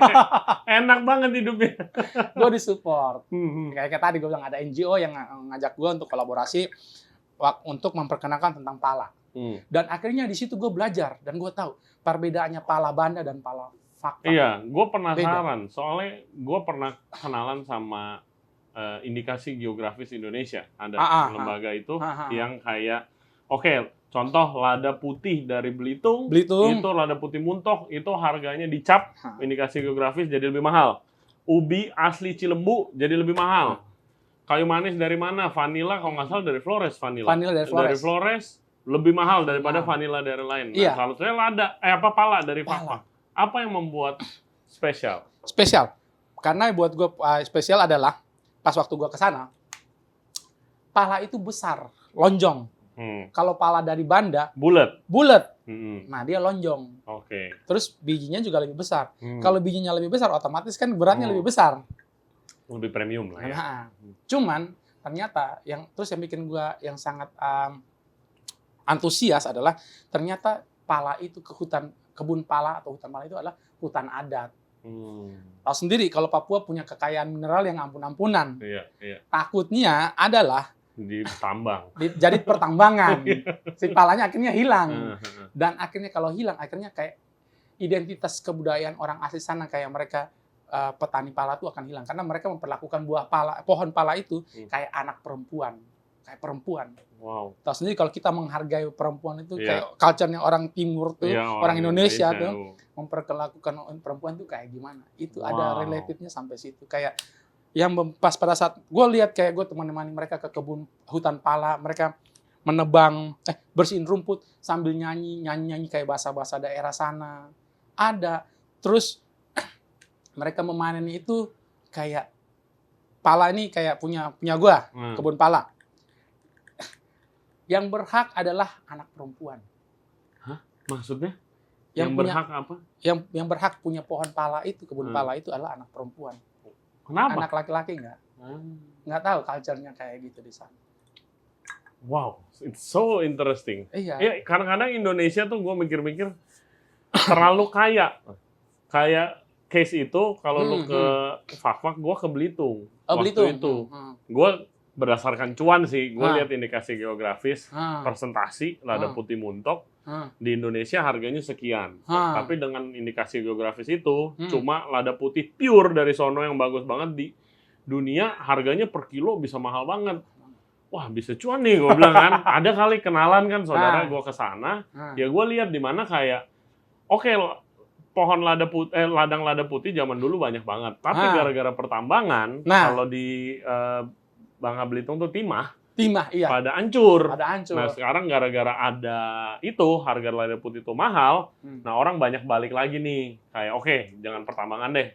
Enak banget hidupnya. Gue disupport. Kayak tadi gue bilang ada NGO yang ngajak gue untuk kolaborasi untuk memperkenalkan tentang pala. Dan akhirnya di situ gue belajar dan gue tahu perbedaannya pala Banda dan pala Fak-Fak. Iya, gue penasaran. Soalnya gue pernah kenalan sama Indikasi Geografis Indonesia. Ada lembaga itu yang kayak contoh lada putih dari Belitung, itu lada putih Muntok, itu harganya dicap Indikasi Geografis jadi lebih mahal. Ubi asli Cilembu jadi lebih mahal. Kayu manis dari mana? Vanila kalau nggak salah dari Flores. Vanila dari Flores lebih mahal daripada vanila dari lain. Nah, kalau saya pala dari Fak-Fak. Apa yang membuat spesial? Spesial. Karena buat gue spesial adalah pas waktu gue ke sana, pala itu besar, lonjong. Kalau pala dari Banda, bulat. Nah, dia lonjong. Oke. Terus bijinya juga lebih besar. Kalau bijinya lebih besar, otomatis kan beratnya lebih besar. Lebih premium lah ya. Nah, cuman ternyata yang bikin gue yang sangat antusias adalah ternyata pala itu kebun pala atau hutan pala itu adalah hutan adat. Tahu sendiri kalau Papua punya kekayaan mineral yang ampun-ampunan. Iya. Takutnya adalah ditambang. Jadi pertambangan. Si palanya akhirnya hilang. Dan akhirnya kalau hilang, akhirnya kayak identitas kebudayaan orang asli sana kayak mereka petani pala itu akan hilang karena mereka memperlakukan pohon pala itu kayak anak perempuan. Kayak perempuan. Wow. Tahu sendiri kalau kita menghargai perempuan itu kayak culture-nya orang timur tuh, orang Indonesia tuh memperlakukan perempuan tuh kayak gimana. Itu ada related-nya sampai situ. Kayak yang pas pada saat gue lihat kayak gue teman-teman mereka ke kebun hutan pala, mereka menebang, bersihin rumput sambil nyanyi kayak bahasa-bahasa daerah sana. Ada. Terus mereka memanen itu kayak pala ini kayak punya gue, kebun pala. Yang berhak adalah anak perempuan. Hah? Maksudnya? Yang berhak apa? Yang berhak punya pohon pala itu, kebun pala itu adalah anak perempuan. Kenapa? Anak laki-laki nggak tahu culture-nya kayak gitu di sana. Wow, it's so interesting. Iya. Ya, kadang-kadang Indonesia tuh gue mikir-mikir terlalu kaya. Kayak case itu kalau lu ke Fak-Fak, gue ke Belitung. Oh, Waktu Belitung. itu. Gue berdasarkan cuan sih, gue lihat indikasi geografis, presentasi, lada putih muntok, di Indonesia harganya sekian. Tapi dengan indikasi geografis itu, cuma lada putih pure dari sono yang bagus banget di dunia, harganya per kilo bisa mahal banget. Wah, bisa cuan nih, gue bilang kan. Ada kali kenalan kan saudara gue ke sana, ya gue lihat di mana kayak, oke, pohon ladang lada putih zaman dulu banyak banget. Tapi gara-gara pertambangan, kalau di Bangka Belitung tuh timah, iya. pada hancur. Pada hancur. Nah sekarang gara-gara ada itu, harga lada putih itu mahal, nah orang banyak balik lagi nih. Kayak oke, jangan pertambangan deh.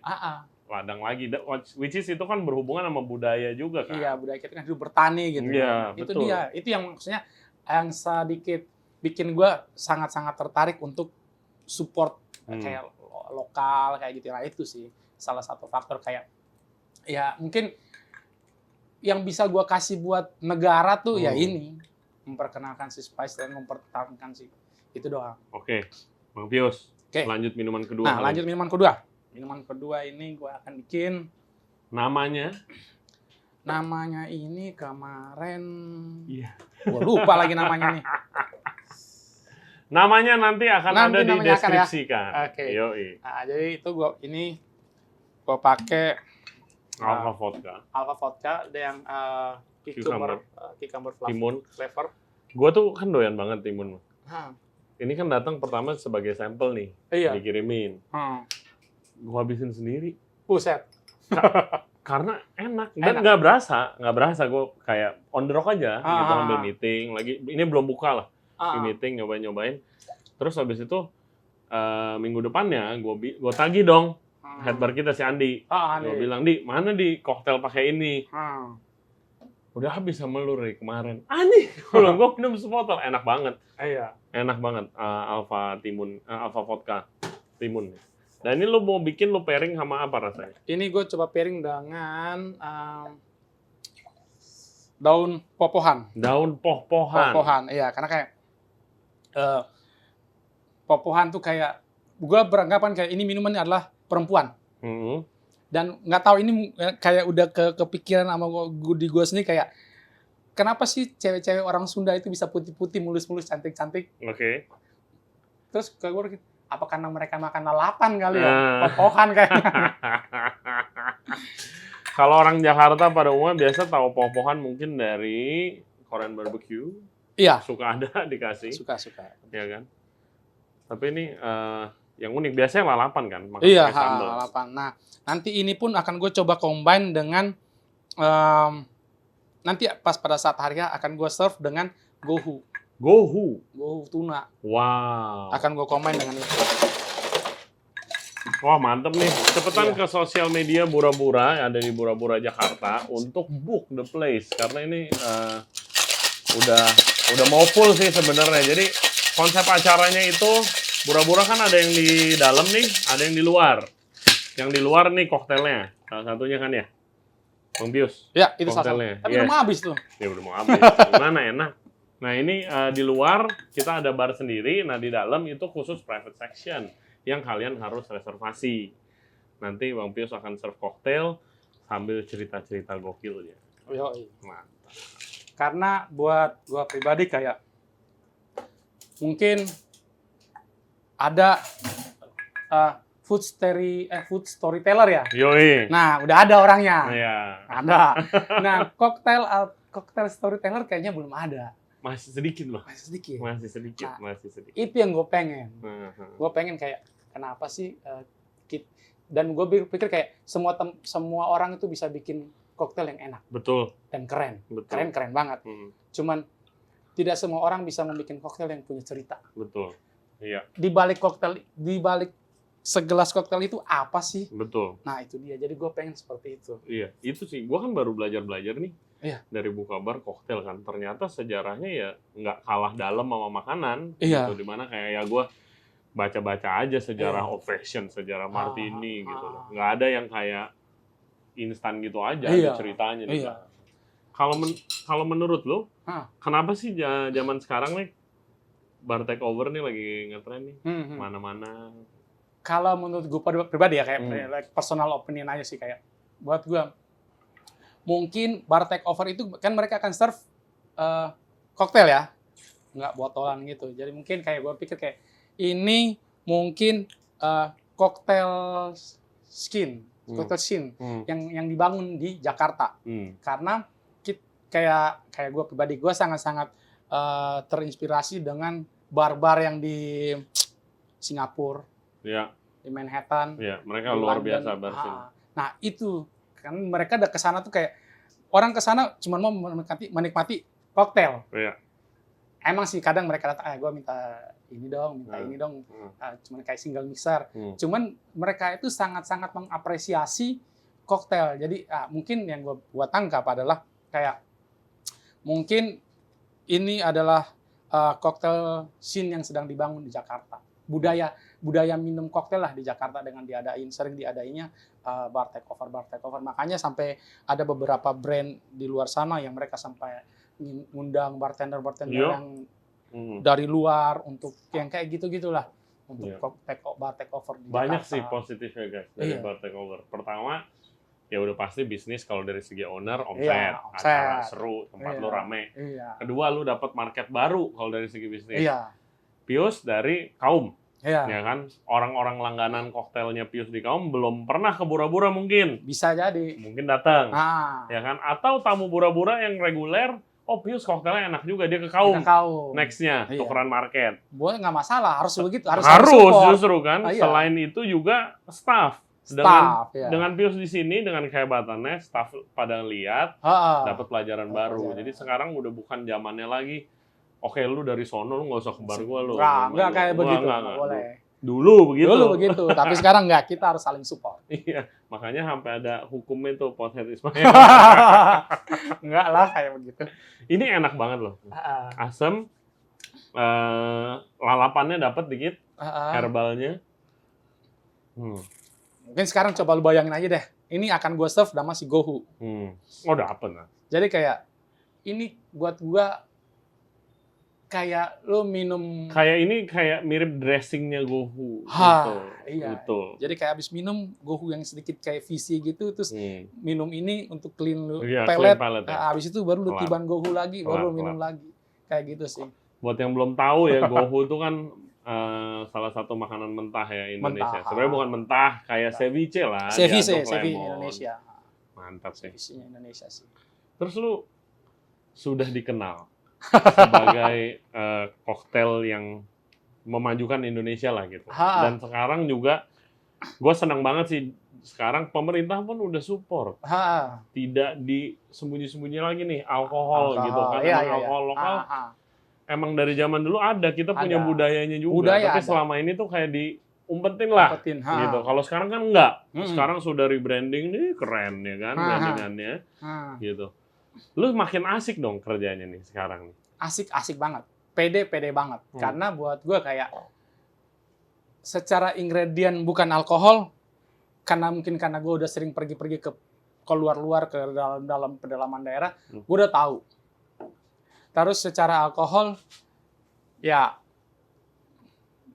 Ladang lagi, which is itu kan berhubungan sama budaya juga kan. Iya, budaya kita kan hidup bertani gitu. Iya, itu betul. dia, itu yang maksudnya yang sedikit bikin gue sangat-sangat tertarik untuk support kayak lokal kayak gitu. Nah itu sih salah satu faktor kayak ya mungkin yang bisa gue kasih buat negara tuh ya ini memperkenalkan si Spice dan mempertahankan si itu doang. Oke, Bang Pius. Lanjut minuman kedua. Nah, lanjut minuman kedua. Minuman kedua ini gue akan bikin. Namanya ini kemarin. Iya. Gue lupa lagi namanya nih. Namanya nanti akan ada di deskripsi kan. Oke. Nah, jadi itu gue pakai Alpha Vodka. Alpha Vodka ada yang cucumber flavor. Gue tuh kan doyan banget timun. Ini kan datang pertama sebagai sampel nih. Iya. Dikirimin. Gue habisin sendiri. Buset. Karena enak dan nggak berasa gue kayak on the rock aja gitu ambil meeting lagi ini belum buka lah di meeting nyobain terus habis itu minggu depannya gue tagih dong headbar kita si Andi gue bilang di mana di koktail pakai ini udah habis sama lu Ri kemarin nih gue minum sebotol enak banget Alpha Vodka timun. Dan ini lu mau bikin lu pairing sama apa rasanya? Ini gue coba pairing dengan daun popohan. Daun popohan. Popohan, iya. Karena kayak popohan tuh kayak gue beranggapan kayak ini minumannya adalah perempuan. Dan nggak tahu ini kayak udah kepikiran sama gue sendiri kayak kenapa sih cewek-cewek orang Sunda itu bisa putih-putih, mulus-mulus, cantik-cantik? Oke. Terus gue apa karena mereka makan lalapan kali ya? Popohan kayaknya. Kalau orang Jakarta pada umumnya biasa tahu popohan mungkin dari Korean barbecue. Iya. Suka ada dikasih. Suka. Iya kan? Tapi ini yang unik. Biasanya lalapan kan? Iya, lalapan. Nah, nanti ini pun akan gue coba combine dengan nanti pas pada saat harga akan gue serve dengan gohu tuna. Wow. Akan gue combine dengan itu. Wah mantep nih. Cepetan ke sosial media Bura-Bura ada di Bura-Bura Jakarta untuk book the place karena ini udah mau full sih sebenarnya. Jadi konsep acaranya itu Bura-Bura kan ada yang di dalam nih, ada yang di luar. Yang di luar nih koktelnya. Salah satunya kan ya. Bang Pius. Ya, itu koktelnya. Tapi udah mau habis tuh. Ya udah mau habis. Gimana enak. Nah ini di luar kita ada bar sendiri, nah di dalam itu khusus private section yang kalian harus reservasi. Nanti Bang Pius akan serve koktail sambil cerita-cerita gokilnya. Mantap. Karena buat gua pribadi kayak mungkin ada food storyteller ya. Yoi. Nah udah ada orangnya. Iya. Ada. Nah koktail storyteller kayaknya belum ada. Masih sedikit loh. Masih sedikit. Nah, itu yang gue pengen. Gue pengen kayak kenapa sih dan gue pikir kayak semua orang itu bisa bikin koktail yang enak. Betul. Dan keren. Betul. Keren banget. Cuman tidak semua orang bisa membuat koktail yang punya cerita. Betul. Iya. Di balik segelas koktail itu apa sih? Betul. Nah itu dia. Jadi gue pengen seperti itu. Iya. Itu sih. Gue kan baru belajar nih. Iya. Dari buka bar koktail kan. Ternyata sejarahnya ya nggak kalah dalam sama makanan. Iya. Gitu. Dimana kayak ya gue baca-baca aja sejarah old fashion, sejarah martini gitu loh. Nggak ada yang kayak instan gitu aja, Iya. ada ceritanya di Iya. belakang. Kalau menurut lu, Hah. kenapa sih zaman sekarang nih bar takeover nih lagi ngetren nih, Hmm. mana-mana? Kalau menurut gue pribadi ya kayak Hmm. personal opinion aja sih, kayak buat gue mungkin bar takeover itu kan mereka akan serve koktail ya, nggak botolan gitu. Jadi mungkin kayak gue pikir kayak ini mungkin koktail koktail scene yang dibangun di Jakarta. Karena kayak gue pribadi, gue sangat-sangat terinspirasi dengan bar-bar yang di Singapura, Ya, di Manhattan, ya, mereka di luar London. biasa bar scene. Nah itu kan mereka udah kesana tuh kayak orang kesana cuma mau menikmati koktail. Iya. Emang sih kadang mereka datang, gue minta ini dong, cuman kayak single mixer. Cuman mereka itu sangat-sangat mengapresiasi koktail. Jadi mungkin yang gue tangkap adalah kayak mungkin ini adalah koktail scene yang sedang dibangun di Jakarta. Budaya minum koktail lah di Jakarta dengan sering diadainya bar takeover. Makanya sampai ada beberapa brand di luar sana yang mereka sampai ngundang bartender yang dari luar untuk yang kayak gitu-gitulah untuk bar takeover di Banyak Jakarta. sih positifnya guys dari bar takeover. Pertama, ya udah pasti bisnis kalau dari segi owner, omset, acara seru, tempat lu rame. Kedua, lu dapat market baru kalau dari segi bisnis. Pius dari kaum. Ya kan, orang-orang langganan koktailnya Pius di kaum belum pernah ke Bura-Bura mungkin. Bisa jadi. Mungkin datang. Ya kan, atau tamu Bura-Bura yang reguler, oh Pius koktailnya enak juga, dia ke kaum. Next-nya, tukeran market. Boleh, nggak masalah, harus begitu. Harus justru kan. Selain itu juga staff. Dengan Pius di sini, dengan kehebatannya, staff pada lihat, dapat pelajaran baru. Jadi sekarang udah bukan zamannya lagi. Oke, lu dari sono lu nggak usah ke bar gua lu. Nggak kayak begitu, nggak boleh. Dulu begitu, tapi sekarang nggak, kita harus saling support. Iya, makanya sampai ada hukumnya tuh pothead Ismail. Nggak lah kayak begitu. Ini enak banget loh, asam, lalapannya dapat dikit, herbalnya. Mungkin sekarang coba lu bayangin aja deh, ini akan gue serve sama si Gohu. Oh dapet lah. Jadi kayak ini buat gua kayak lo minum kayak mirip dressingnya Gohu. Iya. Betul. Jadi kayak abis minum Gohu yang sedikit kayak visi gitu, terus minum ini untuk clean lu pelet. Abis itu baru lu tiban Gohu lagi, baru lu minum lagi. Kayak gitu sih. Buat yang belum tahu ya, Gohu itu kan salah satu makanan mentah ya Indonesia. Sebenarnya bukan mentah, kayak ceviche lah. Ceviche Indonesia. Mantap sih. Ceviche Indonesia sih. Terus lu sudah dikenal sebagai koktail yang memajukan Indonesia lah gitu. Dan sekarang juga gue senang banget sih, sekarang pemerintah pun udah support. Tidak disembunyi-sembunyi lagi nih alkohol gitu kan. Alkohol lokal emang dari zaman dulu ada, kita punya budayanya juga. Tapi selama ini tuh kayak diumpetin lah gitu. Kalau sekarang kan enggak. Sekarang sudah rebranding nih, keren ya kan brandingannya gitu. Lu makin asik dong kerjanya nih sekarang nih. Asik banget. Pede banget. Karena buat gue kayak secara ingredient bukan alkohol, karena gue udah sering pergi-pergi ke luar ke dalam pedalaman daerah, gue udah tahu. Terus secara alkohol, ya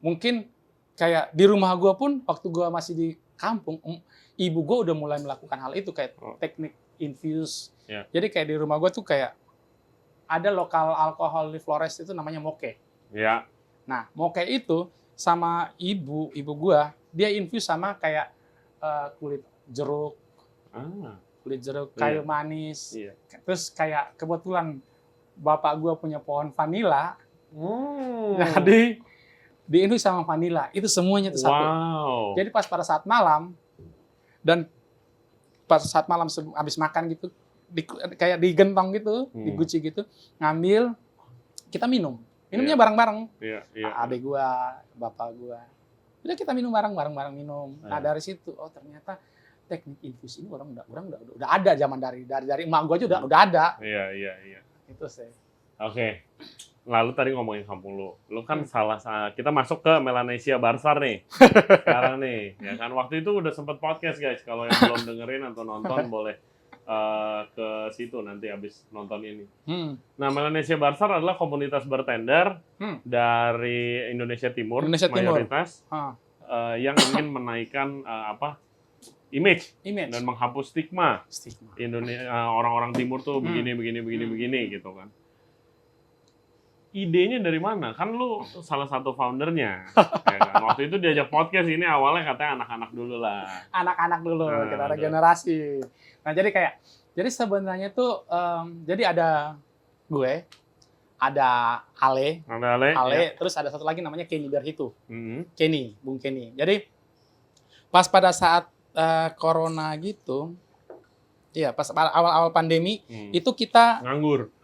mungkin kayak di rumah gue pun waktu gue masih di kampung, ibu gue udah mulai melakukan hal itu kayak teknik infuse. Jadi kayak di rumah gue tuh kayak ada lokal alkohol di Flores itu namanya moke. Nah, moke itu sama ibu gue, dia infuse sama kayak kulit jeruk, kayu manis. Terus kayak kebetulan bapak gue punya pohon vanila. Jadi di infuse sama vanila. Itu semuanya itu satu. Jadi pada saat malam habis makan gitu, kayak digentong gitu, diguci gitu, ngambil, kita minumnya bareng-bareng. Adik gua, bapak gua, udah kita minum bareng minum. Nah dari situ, oh ternyata teknik infus ini orang udah ada zaman dari emak gua aja udah ada. Iya. Itu sih. Oke. Lalu tadi ngomongin kampung lu kan kita masuk ke Melanesia Barsar nih. Sekarang nih, ya kan waktu itu udah sempet podcast guys. Kalau yang belum dengerin atau nonton boleh ke situ nanti habis nonton ini. Nah, Melanesia Barsar adalah komunitas bartender dari Indonesia Timur, mayoritas yang ingin menaikkan image dan menghapus stigma. Orang-orang Timur tuh begini gitu kan. Idenya dari mana? Kan lu salah satu foundernya. Ya kan? Waktu itu diajak podcast ini awalnya katanya anak-anak dulu lah. Anak-anak dulu, kita ada generasi. Nah jadi sebenarnya tuh, jadi ada gue, ada Ale, ya. Terus ada satu lagi namanya Kenny Berhitu. Bung Kenny. Jadi pas pada saat corona gitu, iya pas awal-awal pandemi, itu kita nganggur.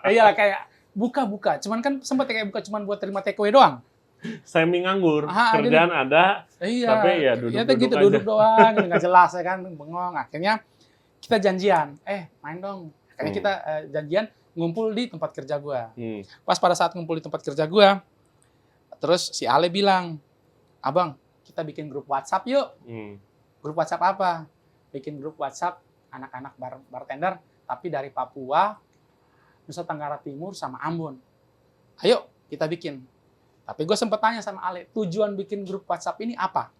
Iya kayak buka, cuman kan sempat kayak buka cuman buat terima takeaway doang. Semi nganggur, kerjaan jadi, ada, tapi ya duduk doang, nggak jelas ya kan, bengong. Akhirnya kita janjian, main dong. Akhirnya kita janjian ngumpul di tempat kerja gua. Pas pada saat ngumpul di tempat kerja gua, terus si Ale bilang, abang kita bikin grup WhatsApp yuk. Grup WhatsApp apa? Bikin grup WhatsApp anak-anak bartender, tapi dari Papua, Nusa Tenggara Timur sama Ambon. Ayo kita bikin. Tapi gue sempat tanya sama Ale, tujuan bikin grup WhatsApp ini apa?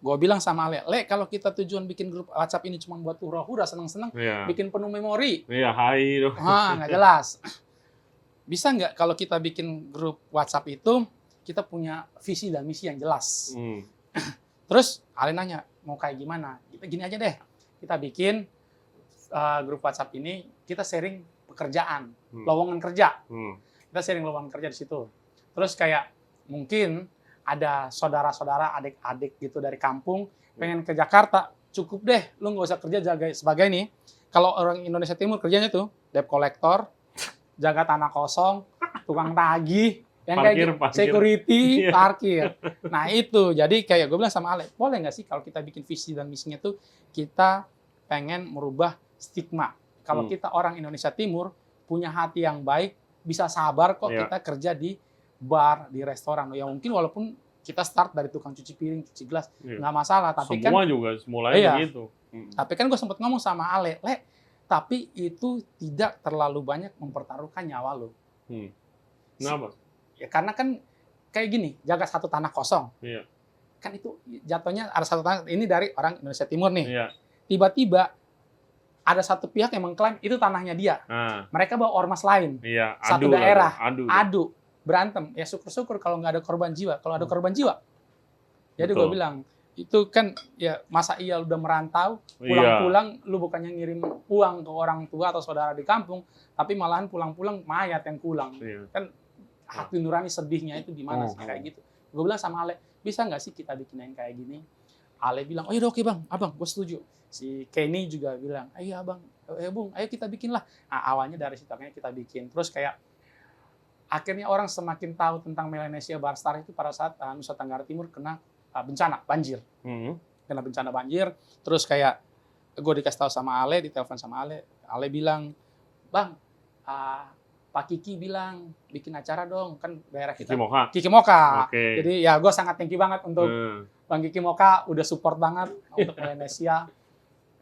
Gue bilang sama Ale, kalau kita tujuan bikin grup WhatsApp ini cuma buat hura-hura, seneng-seneng, bikin penuh memori. Iya, hai dong. Nggak jelas. Bisa nggak kalau kita bikin grup WhatsApp itu, kita punya visi dan misi yang jelas. Terus Ale nanya, mau kayak gimana? Kita gini aja deh, kita bikin grup WhatsApp ini, kita sharing pekerjaan, lowongan kerja. Kita sharing lowongan kerja di situ. Terus kayak mungkin ada saudara-saudara, adik-adik gitu dari kampung pengen ke Jakarta, cukup deh, lu nggak usah kerja sebagai nih. Kalau orang Indonesia Timur kerjanya tuh debt collector, jaga tanah kosong, tukang tagih, yang kayak security, parkir. Nah itu, jadi kayak gue bilang sama Ale, boleh nggak sih kalau kita bikin visi dan misinya tuh kita pengen merubah stigma. Kalau kita orang Indonesia Timur punya hati yang baik, bisa sabar kok kita kerja di bar, di restoran. Ya mungkin walaupun kita start dari tukang cuci piring, cuci gelas, nggak masalah. Tapi semua kan juga mulai begitu. Tapi kan gue sempat ngomong sama Ale, tapi itu tidak terlalu banyak mempertaruhkan nyawa lo. Kenapa? Ya karena kan kayak gini, jaga satu tanah kosong. Kan itu jatuhnya ada satu tanah, ini dari orang Indonesia Timur nih. Tiba-tiba ada satu pihak yang mengklaim itu tanahnya dia. Mereka bawa ormas lain. Satu daerah. Adu. Berantem. Ya syukur-syukur kalau nggak ada korban jiwa. Kalau ada korban jiwa. Jadi gue bilang, itu kan ya masa iya udah merantau, pulang-pulang lu bukannya ngirim uang ke orang tua atau saudara di kampung, tapi malahan pulang-pulang mayat yang pulang. Kan hati nurani sedihnya itu gimana sih kayak gitu. Gue bilang sama Ale, bisa nggak sih kita bikin yang kayak gini? Ale bilang, oh iya oke bang, abang gue setuju. Si Kenny juga bilang, ayo abang, bung, ayo kita bikin lah. Nah, awalnya dari situ akhirnya kita bikin. Terus kayak akhirnya orang semakin tahu tentang Melanesia Barstar itu pada saat Nusa Tenggara Timur kena bencana banjir. Kena bencana banjir. Terus kayak gue dikasih tahu sama Ale, ditelepon sama Ale. Ale bilang, bang, Pak Kiki bilang bikin acara dong, kan daerah kita. Kiki Moka. Jadi ya gue sangat thank you banget untuk Bang Kiki Moka, udah support banget untuk Melanesia.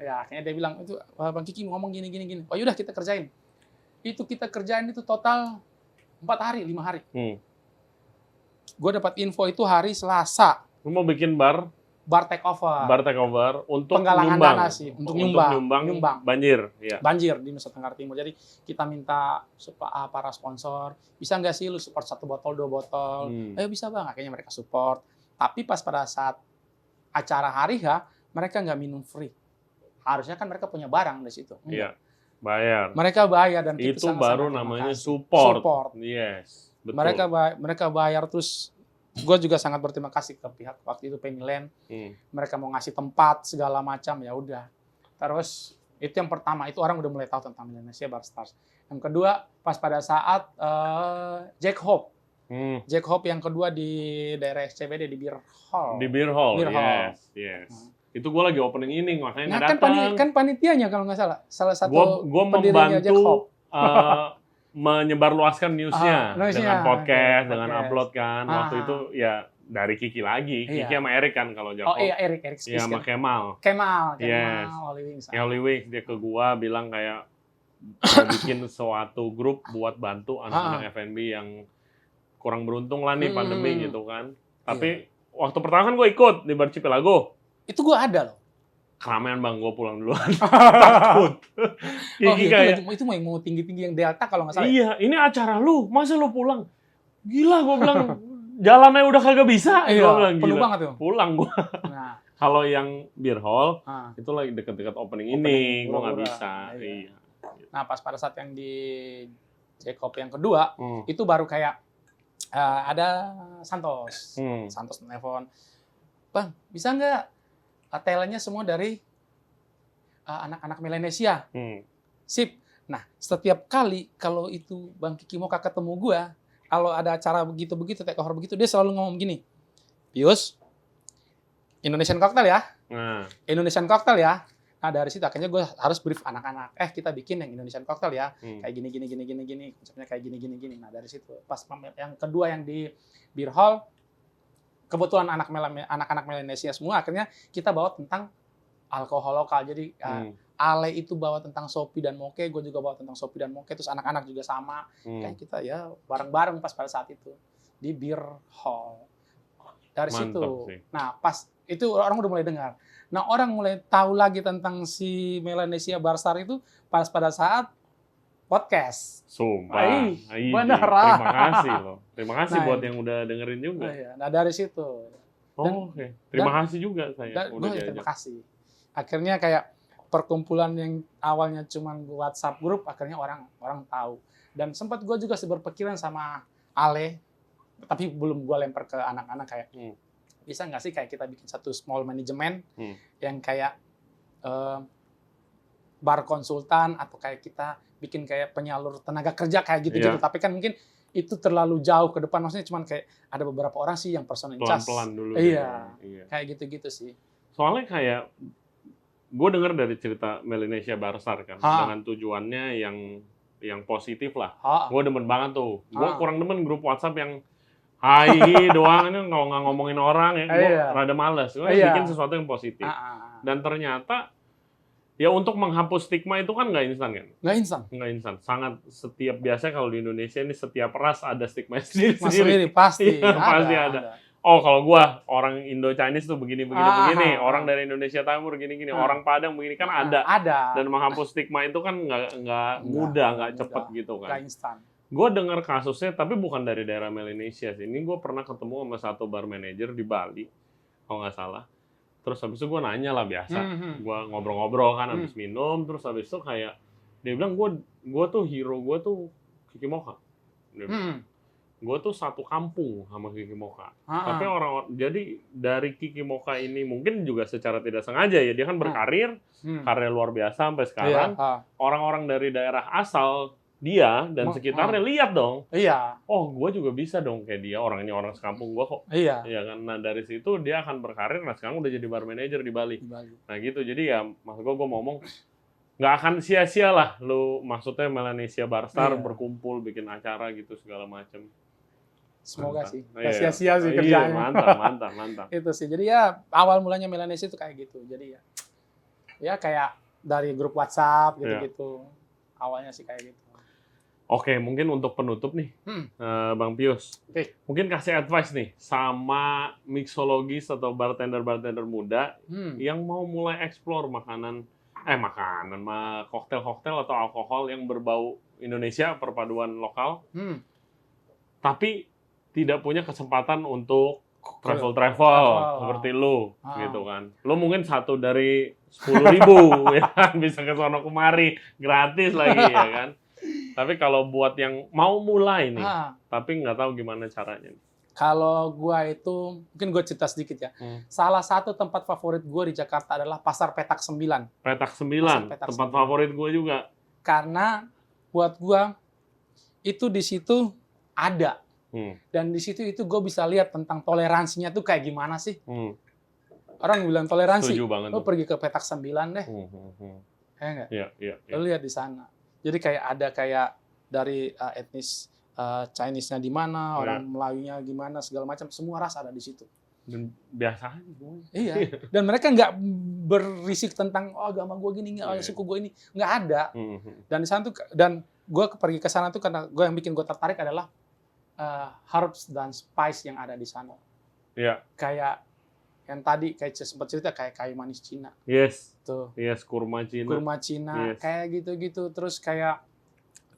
Ya akhirnya dia bilang, itu Bang Kiki ngomong gini. Oh yaudah kita kerjain. Itu kita kerjain itu total 4 hari, 5 hari. Gue dapat info itu hari Selasa. Lu mau bikin bar take over. Bar take over untuk penggalangan dana sih, untuk nyumbang banjir. Banjir di Nusa Tenggara Timur. Jadi kita minta para sponsor, bisa nggak sih lu support 1 botol, 2 botol? Ayo bisa bang, akhirnya mereka support. Tapi pas pada saat acara hari H, mereka nggak minum free. Harusnya kan mereka punya barang di situ. Iya, bayar. Mereka bayar dan itu baru namanya support. Yes, betul. Mereka bayar, terus gue juga sangat berterima kasih ke pihak waktu itu Pennyland. Mereka mau ngasih tempat segala macam, ya udah. Terus itu yang pertama, itu orang udah mulai tahu tentang Melanesia Barstars. Yang kedua pas pada saat Jack Hope. Jack Hope yang kedua di daerah SCBD di Beer Hall. Di Beer Hall. Yes. Itu gue lagi opening ini, makanya nggak datang. Kan panitianya kalau nggak salah. Salah satu gue membantu menyebarluaskan newsnya dengan podcast, dengan podcast. upload kan. Waktu itu ya dari Kiki lagi. Iya. Kiki sama Erik kan kalau Jakob. Oh iya, Erik Iya, sama Kemal. Yes. Holy Wings. Holy Wings dia ke gua bilang kayak mau bikin suatu grup buat bantu anak-anak F&B yang kurang beruntung lah nih pandemi gitu kan. Tapi waktu pertama kan gue ikut di Bar Cipelago. Itu gua ada loh. Keramaian bang, gue pulang duluan. Takut. Itu mau tinggi-tinggi yang Delta kalau nggak salah. Iya, ini acara lu, masa lu pulang? Gila, gue bilang, jalannya udah kagak bisa. Iya, Gue bilang, penuh gila. banget tuh. Pulang gue. Nah, Kalau yang beer hall, itu lagi deket-deket opening ini, gue nggak pura-pura. bisa. Iya. Iya. Nah, pas pada saat yang di Jacob yang kedua, itu baru kayak ada Santos. Santos telepon, Bang, bisa nggak talentnya semua dari anak-anak Melanesia? Sip. Nah, setiap kali kalau itu Bang Kiki Moka ketemu gua, kalau ada acara begitu-begitu, take over begitu, dia selalu ngomong gini, Pius, Indonesian Cocktail ya? Indonesian Cocktail ya? Nah, dari situ akhirnya gue harus brief anak-anak, kita bikin yang Indonesian Cocktail ya, kayak gini, konsepnya kayak gini. Nah, dari situ. Pas yang kedua yang di Beer Hall, kebetulan anak-anak Melanesia semua, akhirnya kita bawa tentang alkohol lokal. Jadi Ale itu bawa tentang Sopi dan Moke, gue juga bawa tentang Sopi dan Moke, terus anak-anak juga sama. Kayak kita ya bareng-bareng pas pada saat itu di Beer Hall. Dari situ. Sih. Nah, pas itu orang udah mulai dengar. Nah, orang mulai tahu lagi tentang si Melanesia Barstar itu pas pada saat podcast. Sumpah. Bener. Terima kasih loh. Terima kasih Nah, buat yang udah dengerin juga. Nah, dari situ. Oke. Terima kasih juga saya udah diajak. Terima kasih. Akhirnya kayak perkumpulan yang awalnya cuma WhatsApp grup, akhirnya orang tahu. Dan sempat gue juga berpikiran sama Ale, tapi belum gue lempar ke anak-anak kayak, bisa nggak sih kayak kita bikin satu small management yang kayak bar konsultan, atau kayak kita bikin kayak penyalur tenaga kerja kayak gitu-gitu. Tapi kan mungkin itu terlalu jauh ke depan, maksudnya cuma kayak ada beberapa orang sih yang personal charge. Pelan-pelan dulu. Iya. Kayak gitu-gitu sih. Soalnya kayak gue dengar dari cerita Melanesia Barstar kan, dengan tujuannya yang positif lah. Gue demen banget tuh. Gue kurang demen grup WhatsApp yang hai doang, ini kalau nggak ngomongin orang ya, gue rada males. Gue bikin sesuatu yang positif. Dan ternyata ya untuk menghapus stigma itu kan nggak instan kan? Nggak instan. Sangat setiap biasanya kalau di Indonesia ini setiap ras ada stigma sendiri. Pasti. Pasti ada. Oh, kalau gua orang Indo-Chinese tuh begini. Orang dari Indonesia Timur gini. Orang Padang begini kan ada. Dan menghapus stigma itu kan nggak mudah, nggak cepet gitu kan. Nggak instan. Gue dengar kasusnya, tapi bukan dari daerah Melanesia sih. Ini gue pernah ketemu sama satu bar manager di Bali, kalau nggak salah. Terus habis itu gue nanya lah biasa. Gue ngobrol-ngobrol kan habis minum. Terus habis itu kayak, dia bilang gue tuh hero gue tuh Kiki Moka. Gue tuh satu kampung sama Kiki Moka. Tapi jadi dari Kiki Moka ini mungkin juga secara tidak sengaja ya, dia kan berkarir, karir luar biasa sampai sekarang. Orang-orang dari daerah asal dia dan sekitarnya lihat dong. Oh, gue juga bisa dong kayak dia. Ini orang sekampung gue kok. Iya kan. Nah, dari situ dia akan berkarir. Nah, sekarang udah jadi bar manager di Bali. Nah, gitu. Jadi ya, maksud gue mau ngomong, nggak akan sia-sia lah lu, maksudnya Melanesia Barstar berkumpul, bikin acara gitu, segala macam. Semoga sih. Nggak sia-sia sih kerjanya. Mantap. Itu sih. Jadi ya, awal mulanya Melanesia itu kayak gitu. Jadi ya kayak dari grup WhatsApp gitu-gitu. Awalnya sih kayak gitu. Oke, mungkin untuk penutup nih, Bang Pius. Mungkin kasih advice nih sama mixologis atau bartender-bartender muda yang mau mulai explore koktail-koktail atau alkohol yang berbau Indonesia, perpaduan lokal, tapi tidak punya kesempatan untuk travel seperti lu, gitu kan. Lu mungkin satu dari 10.000 ya kan, bisa ke sono kemari gratis lagi ya kan. Tapi kalau buat yang mau mulai nih, tapi nggak tahu gimana caranya. Kalau gua itu, mungkin gue cerita sedikit ya. Salah satu tempat favorit gue di Jakarta adalah Pasar Petak 9. Petak 9, tempat favorit gue juga. Karena buat gua itu di situ ada. Dan di situ itu gue bisa lihat tentang toleransinya tuh kayak gimana sih. Orang bilang toleransi, lo pergi ke Petak 9 deh. Ya nggak? Iya. Lo lihat di sana. Jadi kayak ada kayak dari etnis Chinese-nya di mana, orang Melayunya gimana, segala macam, semua ras ada di situ. Dan biasa aja. Iya. Dan mereka nggak berisik tentang agama gue gini, suku gue ini, nggak ada. Dan di sana tuh, dan gue pergi ke sana tuh karena gue yang bikin gue tertarik adalah herbs dan spice yang ada di sana. Iya. Kayak yang tadi kayak sempat cerita kayak kayu manis Cina. Yes. Tuh. Yes, kurma Cina. Kurma Cina, kayak gitu-gitu. Terus kayak,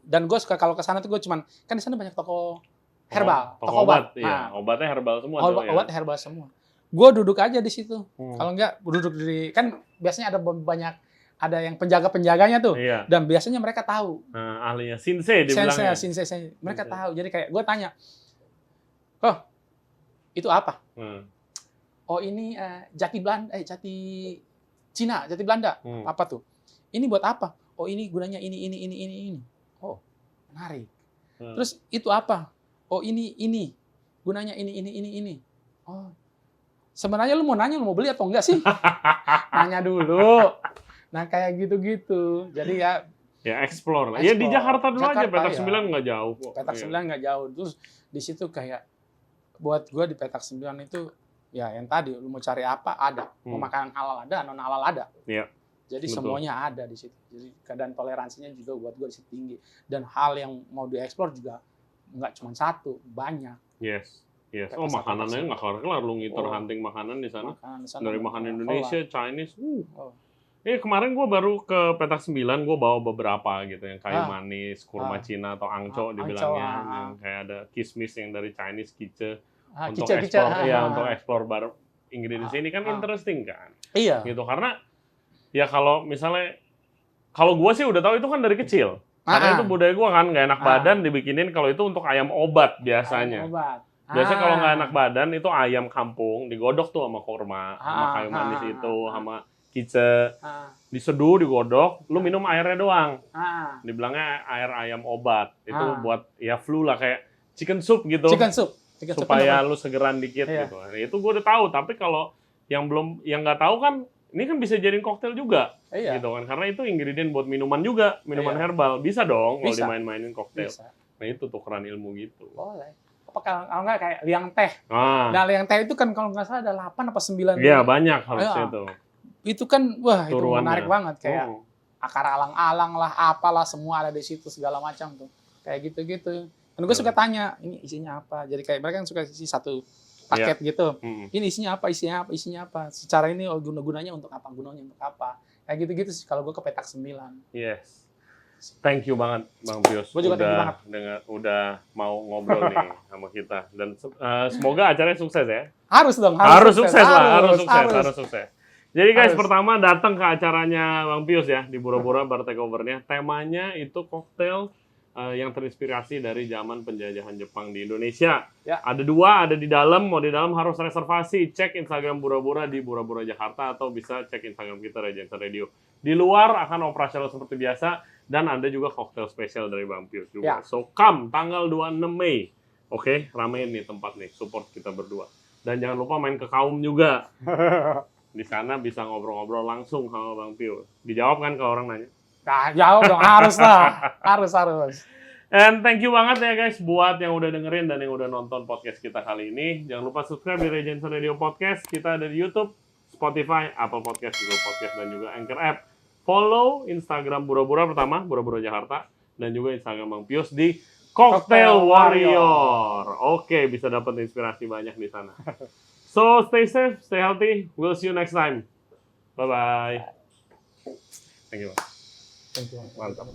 dan gue suka kalau ke sana tuh gue cuman, kan di sana banyak toko herbal, toko obat. Iya, obatnya herbal semua. Obat herbal semua. Gue duduk aja di situ. Kalau enggak duduk di, kan biasanya ada yang penjaga-penjaganya tuh. Iya. Dan biasanya mereka tahu. Ahlinya Shinsei dibilangnya. Shinsei. Mereka tahu. Jadi kayak gue tanya, "Oh, itu apa?" "Oh, ini jati Cina, jati Belanda." "Apa tuh?" "Ini buat apa?" "Oh, ini gunanya ini." "Oh, menarik." "Terus itu apa?" "Oh, ini gunanya ini." "Oh, sebenarnya lu mau beli atau enggak sih?" Nanya dulu. Nah, kayak gitu-gitu. Jadi ya explore lah. Ya di Jakarta dulu aja, Petak 9 nggak jauh kok. Petak 9 nggak jauh. Terus di situ kayak buat gue di Petak 9 itu ya yang tadi lu mau cari apa ada, mau makanan halal ada, non halal ada. Iya. Jadi semuanya ada di situ. Jadi keadaan toleransinya juga buat gue di situ tinggi. Dan hal yang mau dieksplor juga nggak cuma satu, banyak. Yes. Oh, makanannya nggak kelar-kelar lu ngitor hunting makanan di sana. Dari makanan Indonesia, Chinese. Kemarin gue baru ke Petak 9, gue bawa beberapa gitu yang kayu manis, kurma Cina atau angco dibilangnya, yang kayak ada kismis yang dari Chinese kice untuk eksplor, untuk eksplor baru ingredients ini kan interesting kan. Iya. Gitu karena ya kalau misalnya kalau gue sih udah tahu itu kan dari kecil. Karena itu budaya gue kan nggak enak badan dibikinin kalau itu untuk ayam obat biasanya. Biasanya kalau nggak enak badan itu ayam kampung digodok tuh sama kurma, sama kayu manis itu, sama kice, diseduh, digodok, lu minum airnya doang. Dibilangnya air ayam obat. Itu buat ya flu lah kayak chicken soup gitu. Chicken soup supaya lu segeran dikit gitu. Nah, itu gue udah tahu, tapi kalau yang nggak tahu kan ini kan bisa jadiin koktail juga. Gitu kan. Karena itu ingredient buat minuman juga, minuman herbal. Bisa dong kalau dimain-mainin koktail. Nah, itu tukeran ilmu gitu. Boleh. Apa kalau nggak kayak liang teh. Nah, liang teh itu kan kalau nggak salah ada 8 apa 9. Iya, banyak harusnya itu. Itu kan wah itu Turuannya menarik banget kayak akar alang-alang lah, apalah semua ada di situ segala macam tuh. Kayak gitu-gitu. Dan gue suka tanya, ini isinya apa? Jadi kayak mereka kan suka isi satu paket gitu. Ini isinya apa? Secara ini gunanya untuk apa? Kayak gitu-gitu sih kalau gue ke Petak 9. Yes. Thank you banget Bang Pius. Gue juga thank you banget. Udah mau ngobrol nih sama kita. Dan semoga acaranya sukses ya. Harus dong. Harus sukses. Jadi guys, pertama datang ke acaranya Bang Pius ya di Bora-Bora Bar Takeover-nya. Temanya itu koktail yang terinspirasi dari zaman penjajahan Jepang di Indonesia. Ya. Ada 2, ada di dalam. Mau di dalam harus reservasi. Cek Instagram Bora-Bora di Bora-Bora Jakarta atau bisa cek Instagram kita Regency Radio. Di luar akan operasional seperti biasa dan ada juga koktail spesial dari Bang Pius juga. Ya. So come tanggal 26 Mei. Oke, ramein nih tempat nih, support kita berdua. Dan jangan lupa main ke Kaum juga. Di sana bisa ngobrol-ngobrol langsung sama Bang Pius. Dijawab kan kalau orang nanya? Nah, jawab dong, harus lah. Harus. And thank you banget ya guys buat yang udah dengerin dan yang udah nonton podcast kita kali ini. Jangan lupa subscribe di Regency Radio Podcast. Kita ada di YouTube, Spotify, Apple Podcast, Google Podcast, dan juga Anchor App. Follow Instagram Bora-Bora pertama, Bora-Bora Jakarta. Dan juga Instagram Bang Pius di Cocktail Warrior. Oke, bisa dapat inspirasi banyak di sana. So, stay safe, stay healthy. We'll see you next time. Bye-bye. Thank you. Thank you. Mantap.